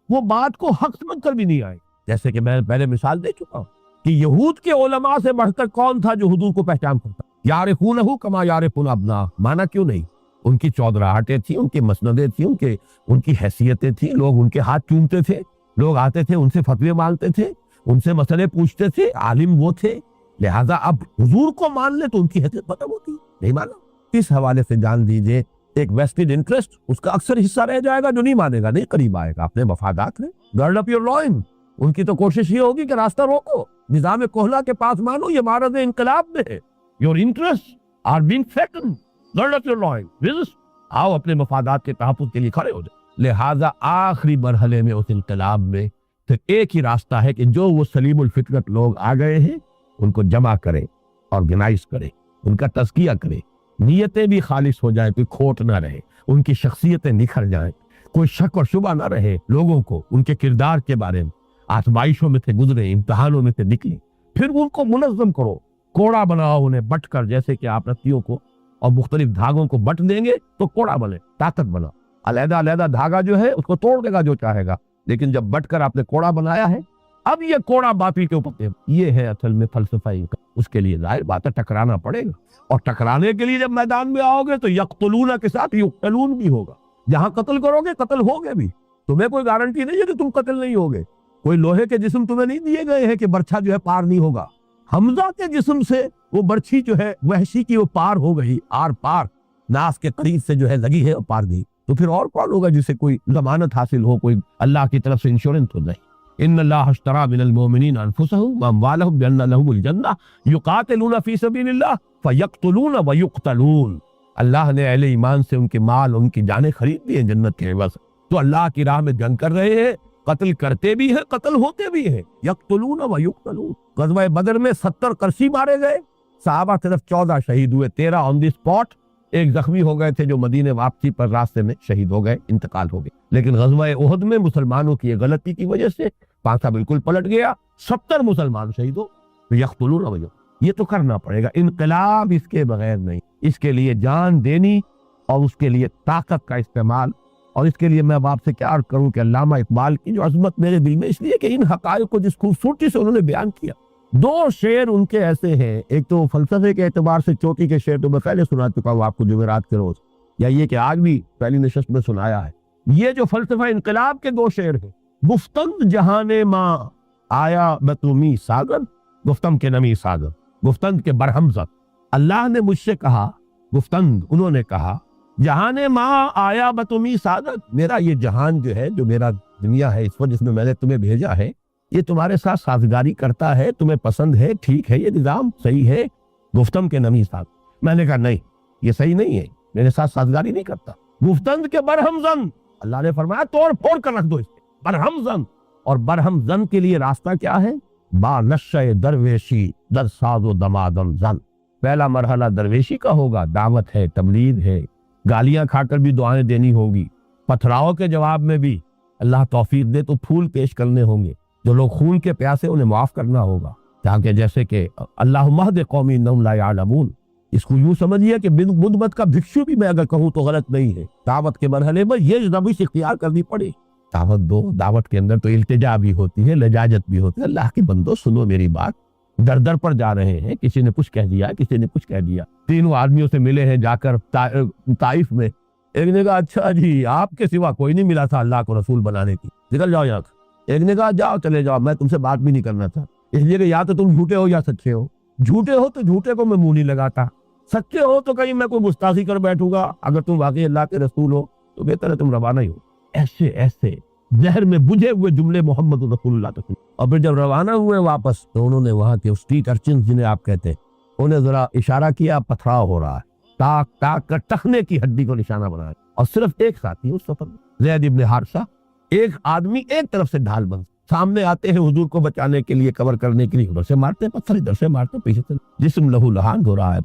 وہ بات کو حق سمجھ کر بھی نہیں آئے۔ جیسے کہ میں پہلے مثال دے چکا ہوں کہ یہود کے علماء سے بڑھ کر کون تھا جو حضور کو پہچان کرتا؟ یعرفونہ کما یعرفون ابناء، مانا کیوں نہیں؟ ان کی چودراہٹیں تھیں، ان کی مسندیں تھیں، ان کی حیثیتیں تھیں، لوگ ان کے ہاتھ چومتے تھے، لوگ آتے تھے ان سے فتوے مانگتے تھے، ان سے مسئلے پوچھتے تھے، عالم وہ تھے۔ لہٰذا اب حضور کو مان لے تو ان کی حیثیت ختم ہوتی، نہیں مانا۔ اس حوالے سے جان دیجئے ایک ویسٹڈ انٹرسٹ اس کا اکثر حصہ رہ جائے گا، جو نہیں مانے گا نہیں قریب آئے گا۔ اپنے مفادات ہیں، گرڈ اپ یور لوئن، ان کی تو کوشش یہ ہوگی کہ راستہ روکو، نظام کوہلا کے پاس مانو، یہ معرض انقلاب میں ہے، your interest are being threatened, gird up your loin, resist, آؤ اپنے مفادات کے تحفظ کے لیے کھڑے ہو جائے۔ لہٰذا آخری مرحلے میں اس انقلاب میں صرف ایک ہی راستہ ہے کہ جو وہ سلیم الفطرت لوگ آ گئے ہیں ان کو جمع کرے، آرگنائز کرے، ان کا تزکیہ کرے، نیتیں بھی خالص ہو جائیں، کوئی کھوٹ نہ رہے، ان کی شخصیتیں نکھر جائیں، کوئی شک اور شبہ نہ رہے لوگوں کو ان کے کردار کے بارے میں، آزمائشوں میں سے گزرے، امتحانوں میں سے نکلیں، پھر ان کو منظم کرو، کوڑا بناؤ انہیں بٹ کر، جیسے کہ آپ رسیوں کو اور مختلف دھاگوں کو بٹ دیں گے تو کوڑا بنے، طاقت بنا۔ علیحدہ علیحدہ دھاگا جو ہے اس کو توڑ دے گا جو چاہے گا، لیکن جب بٹ کر آپ نے کوڑا بنایا ہے، اب یہ کوڑا باطل کے اوپر، یہ ہے اصل میں فلسفہ کا۔ اس کے لیے ظاہر بات ہے ٹکرانا پڑے گا، اور ٹکرانے کے لیے جب میدان میں آؤ گے تو یقتلون کے ساتھ یقتلون بھی ہوگا، جہاں قتل کرو گے قتل ہوگے بھی۔ تمہیں کوئی گارنٹی نہیں ہے کہ تم قتل نہیں ہوگے، کوئی لوہے کے جسم تمہیں نہیں دیے گئے ہیں کہ برچھا جو ہے پار نہیں ہوگا۔ حمزہ کے جسم سے وہ برچھی جو ہے وحشی کی وہ پار ہو گئی، آر پار ناس کے قریب سے جو ہے لگی ہے اور پار دی، تو پھر اور کون ہوگا جسے کوئی ضمانت حاصل ہو، کوئی اللہ کی طرف سے انشورنس تو نہیں۔ ان اللہ اشترى من المؤمنین انفسهم واموالهم بان لهم الجنہ یقاتلون فی سبیل اللہ فیقتلون ویقتلون، اللہ نے اہل ایمان سے ان کے مال، ان کی جانیں خرید لی ہیں جنت کے عوض، تو اللہ کی راہ میں جنگ کر رہے ہیں، قتل کرتے بھی ہیں، قتل ہوتے بھی ہیں، یقتلون ویقتلون۔ غزوہ بدر میں 70 قرشی مارے گئے، صحابہ صرف 14 شہید ہوئے، 13 آن دی اسپاٹ ایک زخمی ہو گئے تھے جو مدینے واپسی پر راستے میں شہید ہو گئے، انتقال ہو گئے، لیکن غزوہ احد میں مسلمانوں کی ایک غلطی کی وجہ سے پانسا بالکل پلٹ گیا، 70 مسلمان شہید ہو، یقتلون وجہ یہ تو کرنا پڑے گا، انقلاب اس کے بغیر نہیں، اس کے لیے جان دینی اور اس کے لیے طاقت کا استعمال۔ اور اس کے لیے میں اب آپ سے کیا عرض کروں کہ علامہ اقبال کی جو عظمت میرے دل میں اس لیے کہ ان حقائق کو جس خوبصورتی سے انہوں نے بیان کیا، دو شعر ان کے ایسے ہیں، ایک تو فلسفے کے اعتبار سے چوٹی کے شعر تو میں پہلے سنا چکا ہوں آپ کو جمعرات کے روز، یا یہ کہ آج بھی پہلی نشست میں سنایا ہے، یہ جو فلسفہ انقلاب کے دو شعر ہیں، گفتند جہان ماں آیا بتومی ساگر، گفتم کے نمی ساگر، گفتند کے برہم زد، اللہ نے مجھ سے کہا، گفتند انہوں نے کہا، جہان ماں آیا بتومی سعادت، میرا یہ جہان جو ہے، جو میرا دنیا ہے اس وقت جس میں میں نے تمہیں بھیجا ہے، یہ تمہارے ساتھ سازگاری کرتا ہے، تمہیں پسند ہے، ٹھیک ہے، یہ نظام صحیح ہے، گفتم کے نمی ساتھ، میں نے کہا نہیں یہ صحیح نہیں ہے، میرے ساتھ سازگاری نہیں کرتا، گفتند کے برہم زن، اللہ نے فرمایا توڑ پھوڑ کر رکھ دو اس کے، برہم زن، اور برہم زن کے لیے راستہ کیا ہے؟ با نشہ درویشی در ساز و دمادم زن، پہلا مرحلہ درویشی کا ہوگا، دعوت ہے، تبلیغ ہے، گالیاں کھا کر بھی دعائیں دینی ہوگی، پتھراؤ کے جواب میں بھی اللہ توفیق دے تو پھول پیش کرنے ہوں گے، جو لوگ خون کے پیاسے انہیں معاف کرنا ہوگا، تاکہ جیسے کہ اللہم اہد قومی انہم لا یعلمون، اس کو یوں سمجھیے کہ بدھ مت کا بھکشو بھی میں اگر کہوں تو غلط نہیں ہے، دعوت کے مرحلے میں یہ روش اختیار کرنی پڑے، دعوت دو، دعوت کے اندر تو التجا بھی ہوتی ہے، لجاجت بھی ہوتی ہے، اللہ کے بندو سنو میری بات، در در پر جا رہے ہیں، کسی نے کچھ کہہ دیا، کسی نے کچھ کہہ دیا، تینوں آدمیوں سے ملے ہیں جا کر طائف میں، ایک نے کہا اچھا جی آپ کے سوا کوئی نہیں ملا تھا اللہ کو رسول بنانے کی، نکل جاؤ یہاں سے، ایک نے کہا جاؤ چلے جاؤ، میں تم سے بات بھی نہیں کرنا تھا، اس لیے کہ یا تو تم جھوٹے ہو یا سچے ہو، جھوٹے ہو تو جھوٹے کو میں منہ نہیں لگاتا، سچے ہو تو کہیں میں کوئی گستاخی کر بیٹھوں گا، اگر تم واقعی اللہ کے رسول ہو تو بہتر ہے تم روانہ ہی ہو۔ ایسے ایسے ذہن میں بجھے ہوئے جملے محمد رسول اللہ تک، اور پھر جب روانہ ہوئے واپس تو انہوں نے وہاں کے اسٹریٹ ارچنز جنہیں آپ کہتے ہیں انہیں ذرا اشارہ کیا، پتھراؤ ہو رہا ہے، تاک تاک کر ٹخنے کی ہڈی کو نشانہ بنایا، اور صرف ایک ساتھی اس سفر میں زید ابن حارثہ، ایک آدمی ایک طرف سے ڈھال بند، سامنے آتے ہیں حضور کو بچانے کے لیے، کور کرنے کے لیے، ادھر سے مارتے ہیں پتھر، ادھر سے مارتے ہیں پیچھے سے، جسم لہو لہان ہو رہا ہے،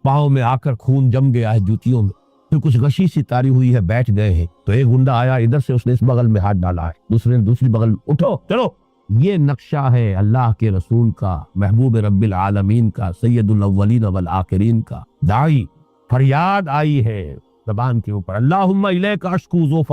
پاؤں میں آ کر خون جم گیا ہے جوتیوں میں، پھر کچھ غشی سی تاری ہوئی ہے، بیٹھ گئے ہیں، تو ایک گنڈا آیا ادھر سے، اس نے اس بغل میں ہاتھ ڈالا ہے، دوسرے نے دوسری بغل میں، اٹھو چلو، یہ نقشہ ہے اللہ کے رسول کا، محبوب رب العالمین کا، سید الاولین والآخرین کا، داعی، فریاد آئی ہے زبان کے اوپر، اللہم الیک اشکو ذوف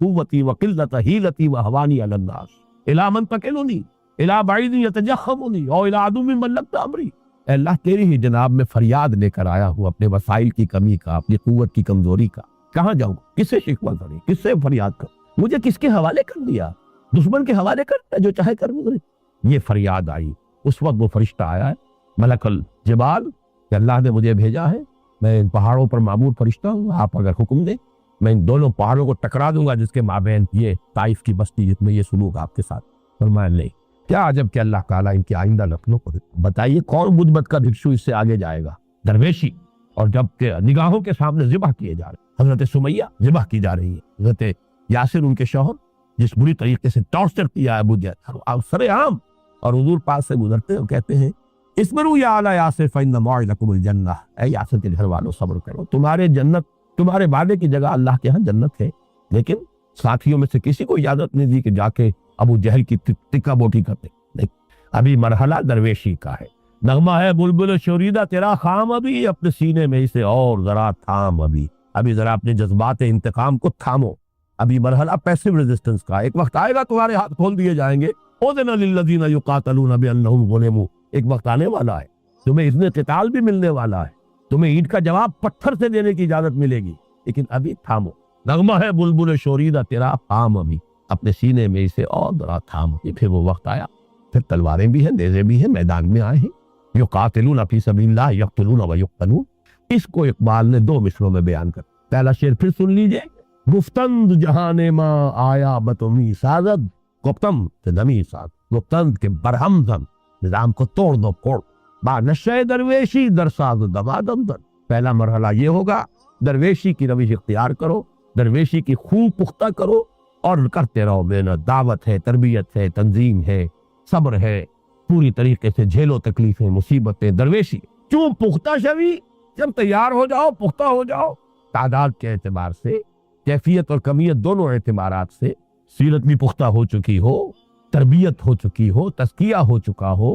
قوتی وقلت حیلتی وہوانی علی الناس، الی من تکلنی الی بعید یتجخمنی او الی عدو ملکت امری، اے اللہ تیری ہی جناب میں فریاد لے کر آیا ہوں اپنے وسائل کی کمی کا، اپنی قوت کی کمزوری کا، کہاں جاؤں، کس سے شکوہ کریں، کس سے فریاد کروں، مجھے کس کے حوالے کر دیا، دشمن کے حوالے کرتا ہے جو چاہے کر گزرے، یہ فریاد آئی، اس وقت وہ فرشتہ آیا ہے ملک الجبال کہ اللہ نے مجھے بھیجا ہے، میں ان پہاڑوں پر معمور فرشتہ ہوں، آپ اگر حکم دیں میں ان دونوں پہاڑوں کو ٹکرا دوں گا جس کے مابین یہ طائف کی بستی جس میں یہ سلوک آپ کے ساتھ، فرمایا نہیں، کیا عجب کہ اللہ تعالیٰ ان کی آئندہ نسلوں کو بتائیے کون بدھ مت کا بھکشو اس سے آگے جائے گا، درویشی، اور جب کہ نگاہوں کے سامنے ذبح کیے جا رہے، حضرت سمیہ ذبح کی جا رہی ہے، حضرت یاسر ان کے شوہر جس بری طریقے سے ٹارچر کیا ہے ابو جہل سر عام، اور حضور پاس سے گزرتے ہیں کہتے ہیں اسبروا یا آل یاسر فإن موعدکم الجنہ، اے یاسر کے گھر والوں صبر کرو، تمہارے جنت، تمہارے وعدے کی جگہ اللہ کے ہاں جنت ہے، لیکن ساتھیوں میں سے کسی کو اجازت نہیں دی کہ جا کے ابو جہل کی ٹکا بوٹی کرتے، نہیں، ابھی مرحلہ درویشی کا ہے، نغمہ ہے بلبل شوریدہ تیرا خام، ابھی اپنے سینے میں اسے اور ذرا تھام، ابھی ذرا اپنے جذبات انتقام کو تھامو، ابھی مرحلہ پیسو ریزسٹنس کا، ایک وقت آئے گا تمہارے ہاتھ کھول دیے جائیں گے، اذن للذین یقاتلون بانہم ظلموا، ایک وقت آنے والا ہے تمہیں اذن قتال بھی ملنے والا ہے، تمہیں اینٹ کا جواب پتھر سے دینے کی اجازت ملے گی، لیکن ابھی تھامو، نغمہ ہے بلبل شوریدہ تیرا خام، ابھی اپنے سینے میں اسے اور ذرا تھامو، پھر وہ وقت آیا، پھر تلواریں بھی ہیں، نیزے بھی ہیں، میدان میں آئے ہیں، یقاتلون فی سبیل اللہ یقتلون و یقتلون، اس کو اقبال نے دو مصروں میں بیان کر، پہلا شعر پھر سن لیجئے، گفتند جہان ماں آیا بتمی سازد، گفتم سے نمی ساز، گفتند کے برہم زن، نظام کو توڑ دو پھوڑ، با نشہ درویشی در ساز دمادم زن، پہلا مرحلہ یہ ہوگا، درویشی کی روش اختیار کرو، درویشی کی خوب پختہ کرو، اور کرتے رہو محنت، دعوت ہے، تربیت ہے، تنظیم ہے، صبر ہے، پوری طریقے سے جھیلو تکلیفیں، مصیبتیں، درویشی چوں پختہ شوی جب تیار ہو جاؤ، پختہ ہو جاؤ، تعداد کے اعتبار سے، کیفیت اور کمیت دونوں اعتبارات سے سیرت بھی پختہ ہو چکی ہو، تربیت ہو چکی ہو، تزکیہ ہو چکا ہو،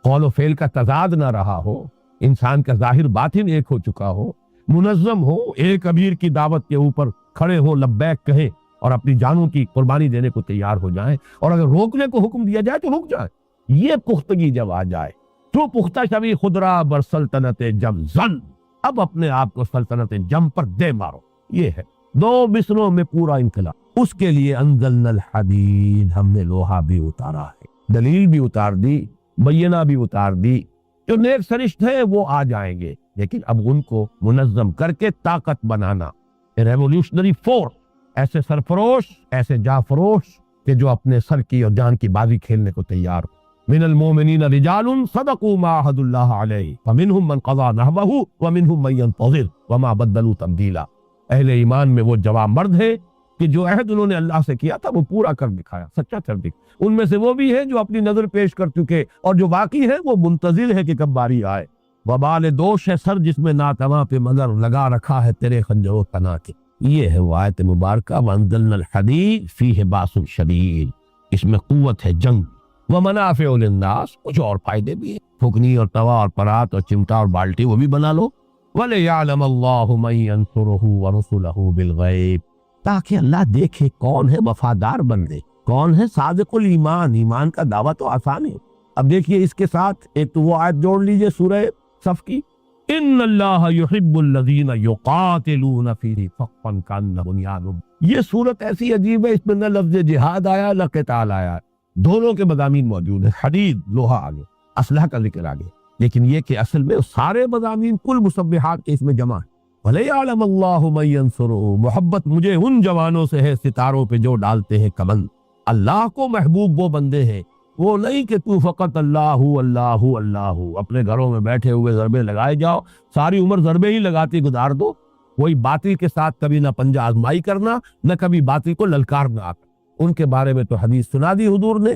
قول و فعل کا تضاد نہ رہا ہو، انسان کا ظاہر باطن ایک ہو چکا ہو، منظم ہو، ایک امیر کی دعوت کے اوپر کھڑے ہو، لبیک کہیں اور اپنی جانوں کی قربانی دینے کو تیار ہو جائیں، اور اگر روکنے کو حکم دیا جائے تو رک جائیں۔ یہ پختگی جب آ جائے تو پختہ شوی خدرا بر سلطنت جم زن، اب اپنے آپ کو سلطنت جم پر دے مارو۔ یہ ہے دو بسروں میں پورا انقلاب۔ اس کے لیے انزلنا الحدید، ہم نے لوہا بھی اتارا ہے، دلیل بھی اتار دی، بینہ بھی اتار دی۔ جو نیک سرشت ہے وہ آ جائیں گے، لیکن اب ان کو منظم کر کے طاقت بنانا، ریولیوشنری فورس، ایسے سرفروش، ایسے جافروش کہ جو اپنے سر کی اور جان کی بازی کھیلنے کو تیار ہو۔ من المؤمنین رجال صدقوا ما عاهدوا الله علیہ فمنهم من قضى نحبه ومنهم من ينتظر وما بدلوا تبدیلا۔ اہل ایمان میں وہ جوان مرد ہے کہ جو عہد انہوں نے اللہ سے کیا تھا وہ پورا کر دکھایا، سچا کر دکھایا۔ ان میں سے وہ بھی ہے جو اپنی نظر پیش کر چکے، اور جو باقی ہے وہ منتظر ہے کہ کب باری آئے۔ وبال دوش ہے سر جس میں ناتواں پہ مگر لگا رکھا ہے تیرے خنجر و تنا کے۔ یہ ہے وہ آیت مبارکہ وانزلنا الحدید فیہ باس شدید، اس میں قوت ہے جنگ، ومنافع للناس، کچھ اور فائدے بھی ہیں، پھکنی اور توا اور پرات اور چمٹا اور بالٹی وہ بھی بنا لو۔ وَلِيَعْلَمَ اللَّهُ مَن يَنصُرُهُ وَرُسُلَهُ بِالْغَيْبِ، تاکہ اللہ دیکھے کون ہے وفادار بندے، کون ہے صادق الایمان۔ ایمان کا دعویٰ تو آسان ہے۔ اب دیکھیے اس کے ساتھ ایک تو وہ آیت جوڑ لیجئے سورہ صف کی، ان اللہ یحب الذین یقاتلون فی صفا کانہ بنیان۔ یہ صورت ایسی عجیب ہے، اس میں نہ لفظ جہاد آیا نہ قتال آیا، دونوں کے مضامین موجود ہیں، حدید لوہا آگے، اسلحہ کا ذکر آگے، لیکن یہ کہ اصل میں سارے مضامین کل مسبحات کے اس میں جمع ہے۔ وَلِيَعْلَمَ اللَّهُ مَن يَنصُرُهُ، محبت مجھے ان جوانوں سے ہے ستاروں پہ جو ڈالتے ہیں کمند۔ اللہ کو محبوب وہ بندے ہیں، وہ نہیں کہ تو فقط اللہ اللہ اللہ اپنے گھروں میں بیٹھے ہوئے ضربے لگائے جاؤ، ساری عمر ضربے ہی لگاتی گزار دو، کوئی باطل کے ساتھ کبھی نہ پنجہ آزمائی کرنا، نہ کبھی باطل کو للکارنا آتا۔ ان کے بارے میں تو حدیث سنا دی حضور نے،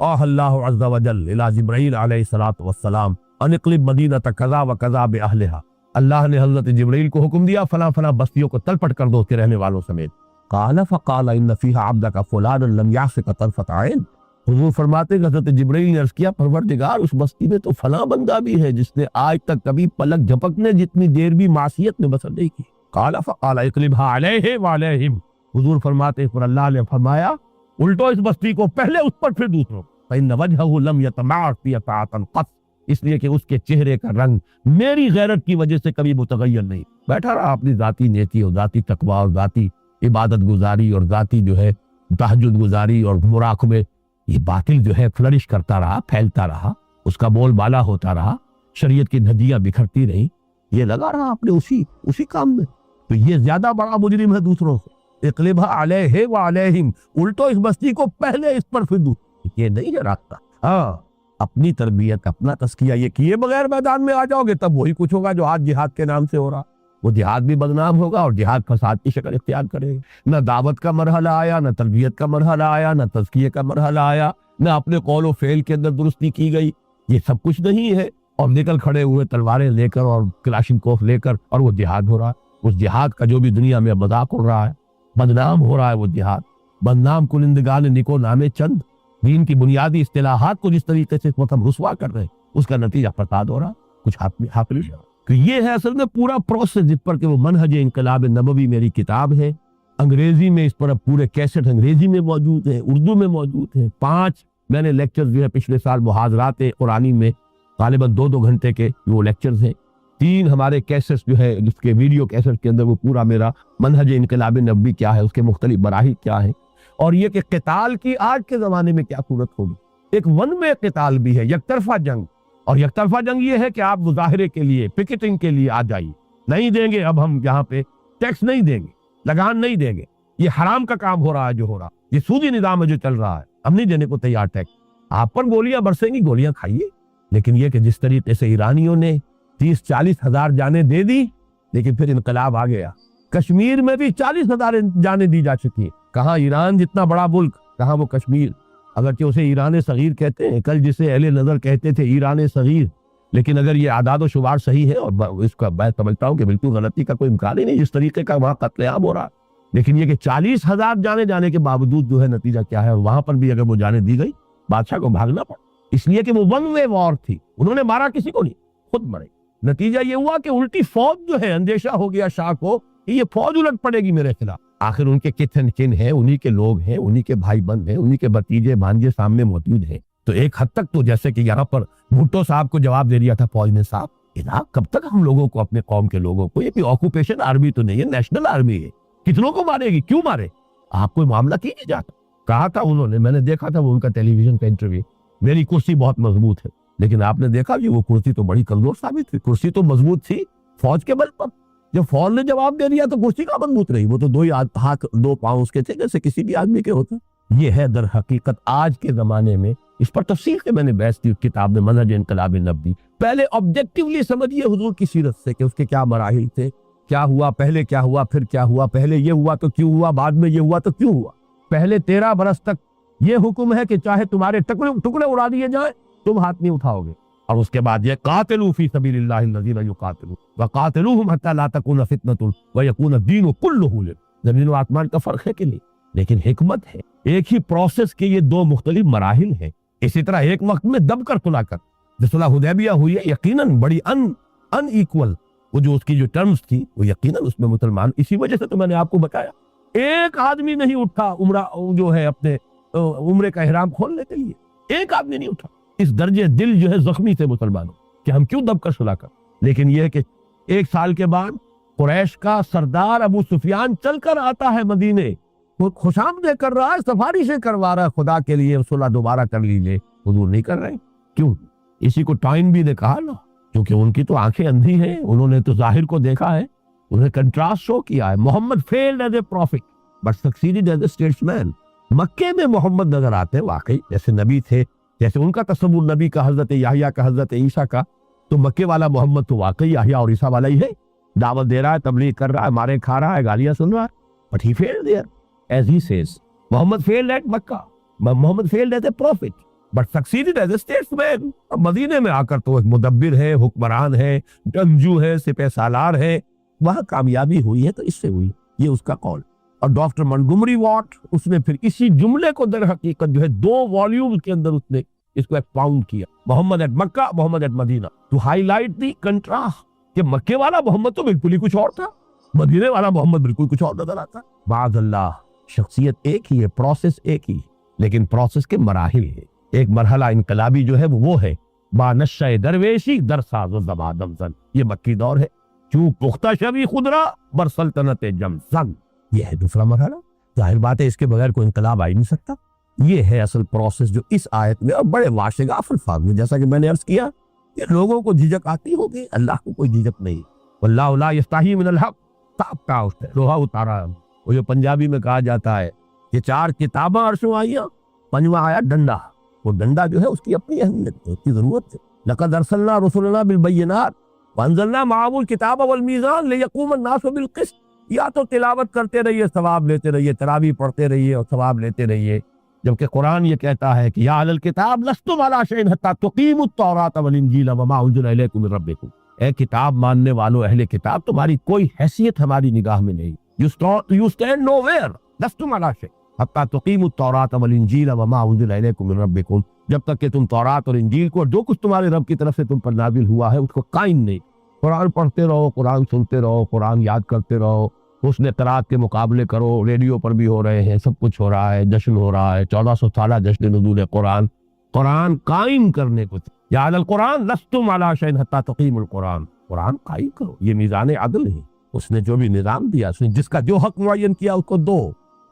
اوح اللہ عز وجل الی جبرائیل علیہ الصلوۃ والسلام ان اقلب مدینہ کذا و کذا باہلھا، اللہ نے حضرت جبرائیل کو حکم دیا فلاں فلاں بستیوں کو تلپٹ کر دو اس کے رہنے والوں سمیت۔ قال فقال ان فیھا عبدک فلانا لم یعصک طرفۃ عین، حضور فرماتے کہ حضرت جبرائیل نے عرض کیا پروردگار اس بستی میں تو فلاں بندہ بھی ہے جس نے آج تک کبھی پلک جھپکنے جتنی دیر بھی معصیت میں بسر نہیں کی۔ قال فقال اقلبھا علیہ وعلیہم، حضور فرماتے پر اللہ نے فرمایا الٹو اس بستی کو، پہلے اس پر پھر دوسروں، فإن وجهه لم يتمعر في طاعة قط، اس لیے کہ اس کے چہرے کا رنگ میری غیرت کی وجہ سے کبھی متغیر نہیں، بیٹھا رہا اپنی ذاتی نیکی اور ذاتی تقوی اور ذاتی عبادت گزاری اور ذاتی جو ہے تہجد گزاری اور مراقبے، یہ باطل جو ہے فلرش کرتا رہا، پھیلتا رہا، اس کا بول بالا ہوتا رہا، شریعت کی دھجیاں بکھرتی رہیں، یہ لگا رہا اپنے اسی کام میں، تو یہ زیادہ بڑا مجرم ہے دوسروں سے۔ اقلبھا علیہ وعلیہم، الٹو اس بستی کو پہلے اس پر پھر دوسروں، یہ نہیں ہے راستہ۔ ہاں اپنی تربیت، اپنا تزکیہ یہ کیے بغیر میدان میں آ جاؤ گے تب وہی کچھ ہوگا جو آج جہاد کے نام سے ہو رہا، وہ جہاد بھی بدنام ہوگا اور جہاد فساد کی شکل اختیار کرے گا۔ نہ دعوت کا مرحلہ آیا، نہ تربیت کا مرحلہ آیا، نہ تزکیے کا مرحلہ آیا، نہ اپنے قول و فعل کے اندر درستی کی گئی، یہ سب کچھ نہیں ہے، اور نکل کھڑے ہوئے تلواریں لے کر اور کلاشنکوف لے کر، اور وہ جہاد ہو رہا ہے۔ اس جہاد کا جو بھی دنیا میں مذاق اڑ رہا ہے، بدنام ہو رہا ہے وہ جہاد، بدنام کنندگان نکو نامے چند، دین کی بنیادی اصطلاحات کو جس طریقے سے ہم رسوا کر رہے ہیں اس کا نتیجہ فساد ہو رہا، کچھ حاصل کہ یہ ہے اصل میں پورا پروسیس جس پر کہ وہ منہج انقلاب نبوی میری کتاب ہے، انگریزی میں اس پر اب پورے کیسٹ انگریزی میں موجود ہیں، اردو میں موجود ہیں، 5 میں نے لیکچر جو ہے پچھلے سال محاضرات قرآنی میں غالباً 2 گھنٹے کے وہ لیکچرز ہیں، 3 ہمارے کیسٹس جو ہے جس کے ویڈیو کیسٹ کے اندر وہ پورا میرا منہج انقلاب نبوی کیا ہے، اس کے مختلف مراحل کیا ہیں، اور یہ کہ قتال کی آج کے زمانے میں کیا صورت ہوگی۔ ایک ون وے قتال بھی ہے، یک طرفہ جنگ، اور یک طرفہ جنگ یہ ہے کہ آپ مظاہرے کے لیے، پکٹنگ کے لیے آ جائیے، نہیں دیں گے اب ہم یہاں پہ ٹیکس نہیں دیں گے، لگان نہیں دیں گے، یہ حرام کا کام ہو رہا ہے جو ہو رہا، یہ سودی نظام ہے جو چل رہا ہے، ہم نہیں دینے کو تیار ٹیکس، آپ پر گولیاں برسیں گی، گولیاں کھائیے۔ لیکن یہ کہ جس طریقے سے ایرانیوں نے 30-40 ہزار جانیں دے دی، لیکن پھر انقلاب آ گیا، کشمیر میں بھی 40,000 جانیں دی جا چکی ہیں، کہاں ایران جتنا بڑا ملک، کہاں وہ کشمیر، اگرچہ اسے ایران صغیر کہتے ہیں، کل جسے اہل نظر کہتے تھے ایران صغیر، لیکن اگر یہ اعداد و شمار صحیح ہے، اور اس کا میں سمجھتا ہوں کہ بالکل غلطی کا کوئی امکان ہی نہیں، جس طریقے کا وہاں قتل عام ہو رہا ہے، لیکن یہ کہ 40,000 جانے کے باوجود جو ہے نتیجہ کیا ہے، اور وہاں پر بھی اگر وہ جانیں دی گئی، بادشاہ کو بھاگنا پڑا، اس لیے کہ وہ ون وے وار تھی، انہوں نے مارا کسی کو نہیں، خود مرے۔ نتیجہ یہ ہوا کہ الٹی فوج جو ہے، اندیشہ ہو گیا شاہ کو کہ یہ فوج الٹ پڑے گی میرے خلاف۔ آخر ان کے کتن کن ہیں، انہی کے لوگ ہیں، انہی کے بھائی بند ہیں، انہی کے بھتیجے بھانجے سامنے موجود ہیں، تو ایک حد تک تو جیسے کہ یہاں پر بھٹو صاحب کو جواب دے دیا تھا فوج نے، صاحب جناب کب تک ہم لوگوں کو، اپنے قوم کے لوگوں کو، یہ کوئی آکوپیشن آرمی تو نہیں ہے، نیشنل آرمی ہے، کتنوں کو مارے گی، کیوں مارے، آپ کوئی معاملہ کیجیے جاتا۔ کہا تھا انہوں نے، میں نے دیکھا تھا وہ ان کا ٹیلی ویژن کا انٹرویو، میری کرسی بہت مضبوط ہے، لیکن آپ نے دیکھا جی وہ کرسی تو بڑی کمزور ثابت ہوئی، کرسی تو مضبوط تھی فوج کے بل پر، جب فوج نے جواب دے دیا تو کرسی کا مضبوط رہی، وہ تو 2 ہاتھ 2 پاؤں اس کے تھے جیسے کسی بھی آدمی کے ہوتے۔ یہ ہے در حقیقت آج کے زمانے میں، اس پر تفصیل سے میں نے بحث کی کتاب میں منہج انقلاب نبوی۔ پہلے آبجیکٹیولی سمجھیے حضور کی سیرت سے کہ اس کے کیا مراحل تھے، کیا ہوا، پہلے کیا ہوا، پھر کیا ہوا، پہلے یہ ہوا تو کیوں ہوا، بعد میں یہ ہوا تو کیوں ہوا۔ پہلے 13 برس تک یہ حکم ہے کہ چاہے تمہارے ٹکڑے اڑا دیے جائیں تم ہاتھ نہیں اٹھاؤ گے، اور اس کے بعد یہ قاتلوا فی سبیل اللہ الذین یقاتلون وقاتلوہم حتی لا تکون فتنۃ ویکون الدین کلہ للہ۔ زمین و آسمان کا فرق ہے کہ نہیں، لیکن حکمت ہے، ایک ہی پروسیس کے یہ 2 مختلف مراحل ہیں۔ اسی طرح ایک وقت میں دب کر صلح کر، جو صلح حدیبیہ ہوئی ہے یقیناً بڑی ان ایکول، وہ جو اس کی جو ٹرمز تھی وہ یقیناً اس میں مسلمان، اسی وجہ سے تو میں نے آپ کو بتایا ایک آدمی نہیں اٹھا عمرہ جو ہے اپنے عمرے کا احرام کھولنے کے لیے، ایک آدمی نہیں اٹھا، اس درجے دل جو ہے زخمی تھے مسلمانوں کہ ہم کیوں دب کر صلح کر۔ لیکن یہ کہ 1 سال کے بعد قریش کا سردار ابو سفیان چل کر آتا ہے مدینے، وہ خوشامدید کر رہا ہے، سفارش سے کروا رہا ہے، خدا کے لیے صلح دوبارہ کر لیجئے، حضور نہیں کر رہے، کیوں؟ اسی کو ٹائم بھی نے کہا نا، کیونکہ ان کی تو آنکھیں اندھی ہیں، انہوں نے تو ظاہر کو دیکھا ہے، انہیں کنٹراسٹ شو کیا ہے۔ محمد failed as a prophet but succeeded as a statesman۔ مکے میں محمد نظر آتے واقعی جیسے نبی تھے، جیسے ان کا تصور نبی کا حضرت یحییٰ کا، حضرت عیسیٰ کا، تو مکے والا محمد تو واقعی یحییٰ اور عیسیٰ والا ہی ہے، دعوت دے رہا ہے، تبلیغ کر رہا ہے، مارے کھا رہا ہے، گالیاں سن رہا ہے، but he failed there as he says۔ Muhammad failed at Mecca, Muhammad failed as a prophet but succeeded as a statesman۔ اب مدینے میں آ کر تو ایک مدبر ہے، حکمران ہے، جنگجو ہے، سپہ سالار ہے، وہاں کامیابی ہوئی ہے تو اس سے ہوئی، یہ اس کا قول۔ اور ڈاکٹر منگومری واٹ اس نے پھر اسی جملے کو در حقیقت جو ہے 2 والیوم کے اندر اس نے اس کو ایکسپاؤنڈ کیا، Muhammad at Mecca, Muhammad at Medina, to highlight the contrast کہ مکے والا محمد تو بالکل ہی کچھ اور تھا، مدینے والا محمد بالکل کچھ اور نظر آتا۔ معاذ اللہ، شخصیت ایک ہی ہے، پروسیس ایک ہی، لیکن پروسیس کے مراحل ہیں۔ ایک مرحلہ انقلابی جو ہے وہ ہے با نشہ درویشی در ساز و زبا دمزن، یہ مکی دور ہے، چوں پختہ شبی خدرا بر سلطنت جمزن، یہ ہے دوسرا مرحلہ۔ ظاہر بات ہے اس کے بغیر کوئی انقلاب آ ہی نہیں سکتا۔ یہ ہے اصل پروسیس جو اس آیت میں اور بڑے واشگاف الفاظ میں، جیسا کہ میں نے عرض کیا کہ لوگوں کو جھجک آتی ہوگی، اللہ کو کوئی جھجک نہیں۔ واللہ لا یستحی من الحق، صاف کہا اس نے، لوہا اتارا۔ وہ جو پنجابی میں کہا جاتا ہے کہ 4 کتاباں عرشوں آئیاں، 5واں آیا ڈنڈا، وہ ڈنڈا جو ہے اس کی اپنی اہمیت ہے، اس کی ضرورت ہے۔ لقد ارسلنا رسلنا بالبینات وانزلنا معهم الکتاب والمیزان لیقوم الناس بالقسط۔ یا تو تلاوت کرتے رہیے، ثواب لیتے رہیے، تراویح پڑھتے رہیے اور ثواب لیتے رہیے، جبکہ قرآن یہ کہتا ہے کہ یا اہل الکتاب لستم علی شیء حتی تقیموا التوراۃ والانجیل وما انزل الیکم من ربکم۔ اے کتاب ماننے والو، اہل کتاب، تمہاری کوئی حیثیت ہماری نگاہ میں نہیں، you stand nowhere، لستم علی شیء حتی تقیموا التوراۃ والانجیل وما انزل الیکم من ربکم، جب تک کہ تم تورات اور انجیل کو، جو کچھ تمہارے رب کی طرف سے تم پر نازل ہوا ہے، اس کو قائم نہیں۔ قرآن پڑھتے رہو، قرآن سنتے رہو، قرآن یاد کرتے رہو، حسن قرات کے مقابلے کرو، ریڈیو پر بھی ہو رہے ہیں، سب کچھ ہو رہا ہے، جشن ہو رہا ہے، 1400 سالہ جشن نزول قرآن۔ قرآن قائم کرنے کو، یا علی القرآن لستم علی شیء حتی تقیموا القرآن، قرآن قائم کرو، یہ میزان عدل ہے۔ اس نے جو بھی نظام دیا، اس نے جس کا جو حق معین کیا اس کو دو،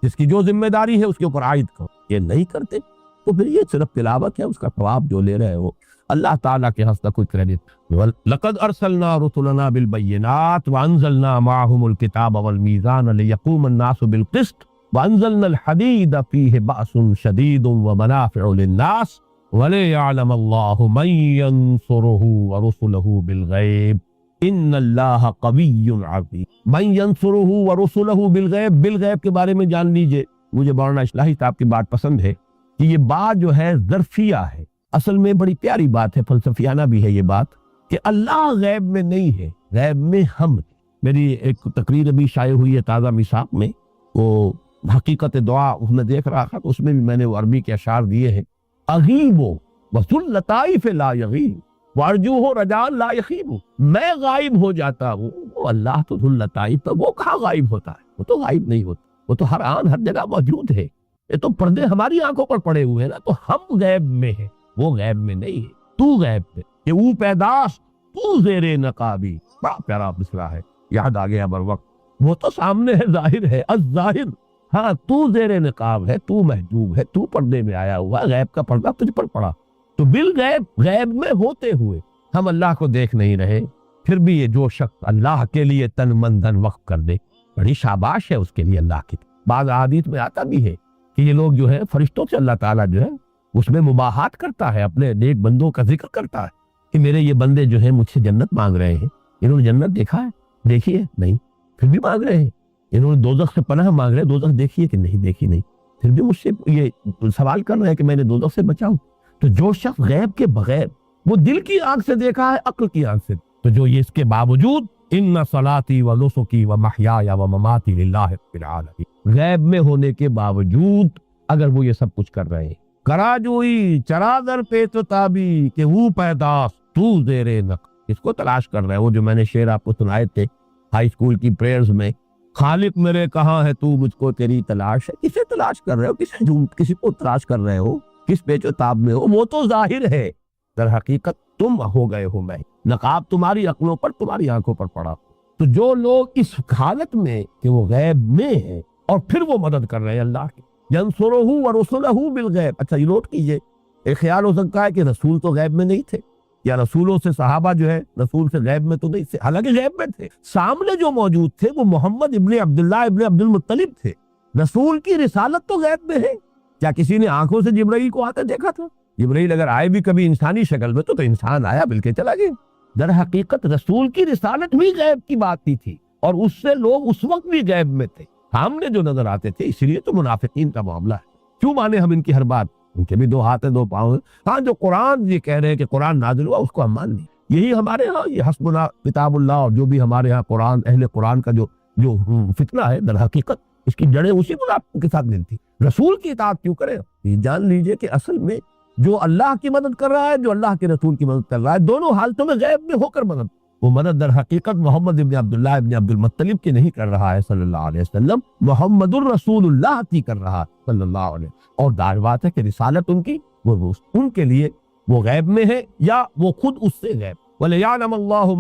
جس کی جو ذمہ داری ہے اس کے اوپر عائد کرو، یہ نہیں کرتے تو پھر یہ صرف تلاوت ہے، اس کا ثواب جو لے رہے ہو اللہ تعالیٰ کے ہاتھ کوئی کریڈٹ۔ لقد ارسلنا رسلنا بالبینات وانزلنا معهم الکتاب والمیزان لیقوم الناس بالقسط وانزلنا الحدید فیہ بأس شدید ومنافع للناس ولیعلم اللہ من ینصرہ ورسلہ بالغیب ان اللہ قوی عزیز۔ من ینصرہ ورسلہ بالغیب، بالغیب کے بارے میں جان لیجئے۔ مجھے مولانا اصلاحی صاحب کی بات پسند ہے کہ یہ بات جو ہے ظرفیہ ہے، اصل میں بڑی پیاری بات ہے، فلسفیانہ بھی ہے یہ بات کہ اللہ غیب میں نہیں ہے، غیب میں ہم ہیں۔ میری ایک تقریر ابھی شائع ہوئی ہے تازہ میثاق میں، وہ حقیقت دعا اس میں دیکھ رہا تھا، تو اس میں بھی میں نے وہ عربی کے اشعار دیے ہیں، اغیب وذو اللطائف لا یغیب وارجوہ رجاء لا یخیب، میں غائب ہو جاتا ہوں، وہ اللہ تو ذو اللطائف ہے، وہ کہاں غائب ہوتا ہے، وہ تو غائب نہیں ہوتا، وہ تو ہر آن ہر جگہ موجود ہے، یہ تو پردے ہماری آنکھوں پر پڑے ہوئے ہیں نا، تو ہم غیب میں ہیں، وہ غیب میں نہیں ہے، تو غیب میں کہ او پیداش تو زیر نقابی، بڑا پیارا مصرع ہے، یاد آ گیا بر وقت، وہ تو سامنے ہے، ظاہر ہے، الظاہر، ہاں تو زیر نقاب ہے، تو محجوب ہے، تو پردے میں آیا ہوا، غیب کا پردہ تجھ پر پڑا، تو بالغیب غیب میں ہوتے ہوئے ہم اللہ کو دیکھ نہیں رہے، پھر بھی یہ جو شخص اللہ کے لیے تن من دھن وقف کر دے، بڑی شاباش ہے اس کے لیے اللہ کی۔ بعض احادیث میں آتا بھی ہے کہ یہ لوگ جو ہے فرشتوں سے اللہ تعالیٰ جو ہے اس میں مباحات کرتا ہے، اپنے نیک بندوں کا ذکر کرتا ہے کہ میرے یہ بندے جو ہیں مجھ سے جنت مانگ رہے ہیں، انہوں نے جنت دیکھا ہے؟ دیکھی ہے؟ نہیں، پھر بھی مانگ رہے ہیں۔ انہوں نے دوزخ سے پناہ مانگ رہے ہیں، دوزخ دیکھی ہے کہ نہیں دیکھی؟ نہیں، پھر بھی مجھ سے یہ سوال کر رہے ہیں کہ میں نے دوزخ سے بچاؤں۔ تو جو شخص غیب کے بغیر، وہ دل کی آنکھ سے دیکھا ہے، عقل کی آنکھ سے، تو جو یہ اس کے باوجود ان صلاتی و نسکی و محیای و مماتی للہ رب العالمین، غیب میں ہونے کے باوجود اگر وہ یہ سب کچھ کر رہے ہیں، کرا جوئی چرا در پیت تابی کہ وہ پیداس تو زیر نق، اس کو تلاش کر رہے ہیں۔ وہ جو میں نے شعر آپ کو سنائے تھے ہائی اسکول کی پریئرز میں، خالق میرے کہاں ہے تو مجھ کو تیری تلاش ہے، کسے تلاش کر رہے ہو؟ کسی کو تلاش کر رہے ہو؟ کس پیچ و تاب میں ہو؟ وہ تو ظاہر ہے، در حقیقت تم ہو گئے ہو میں، نقاب تمہاری عقلوں پر، تمہاری آنکھوں پر پڑا۔ تو جو لوگ اس حالت میں کہ وہ غیب میں ہیں اور پھر وہ مدد کر رہے ہیں اللہ کی، ینصرہ ورسلہ بالغیب، اچھا یہ نوٹ کیجئے، ایک خیال ہو سکتا ہے کہ رسول تو غیب میں نہیں تھے، یا رسولوں سے صحابہ جو ہے رسول سے غیب میں تو نہیں تھے، حالانکہ غیب میں تھے، سامنے جو موجود تھے وہ محمد ابن عبداللہ ابن عبد المطلب تھے، رسول کی رسالت تو غیب میں ہے۔ کیا کسی نے آنکھوں سے جبرائیل کو آتے دیکھا تھا؟ جبرائیل اگر آئے بھی کبھی انسانی شکل میں تو انسان آیا مل کے چلا گیا۔ در حقیقت رسول کی رسالت بھی غیب کی بات ہی تھی، اور اس سے لوگ اس وقت بھی غیب میں تھے، سامنے جو نظر آتے تھے، اس لیے تو منافقین کا معاملہ ہے۔ کیوں مانے ہم ان کی ہر بات؟ ان کے بھی دو ہاتھ ہیں، دو پاؤں ہیں۔ ہاں جو قرآن یہ کہہ رہے ہیں کہ قرآن نازل ہوا، اس کو ہم مان لیں، یہی ہمارے ہاں یہ حسبنا کتاب اللہ، اور جو بھی ہمارے ہاں قرآن، اہل قرآن کا جو فتنہ ہے، در حقیقت اس کی جڑیں اسی منافق کے ساتھ ملتی۔ رسول کی اطاعت کیوں کرے؟ یہ جان لیجئے کہ اصل میں جو اللہ کی مدد کر رہا ہے، جو اللہ کے رسول کی مدد کر رہا ہے، دونوں حالتوں میں غیب میں ہو کر مدد، وہ مدد در حقیقت محمد ابن عبداللہ ابن عبد المطلب کی نہیں کر رہا ہے صلی اللہ علیہ وسلم، محمد الرسول اللہ کی کر رہا ہے صلی اللہ علیہ وسلم۔ اور ظاہر بات ہے کہ رسالت ان کی، وہ ان کے لیے وہ غیب میں ہے، یا وہ خود اس سے غیب۔ وَلِيَعْلَمَ اللَّهُ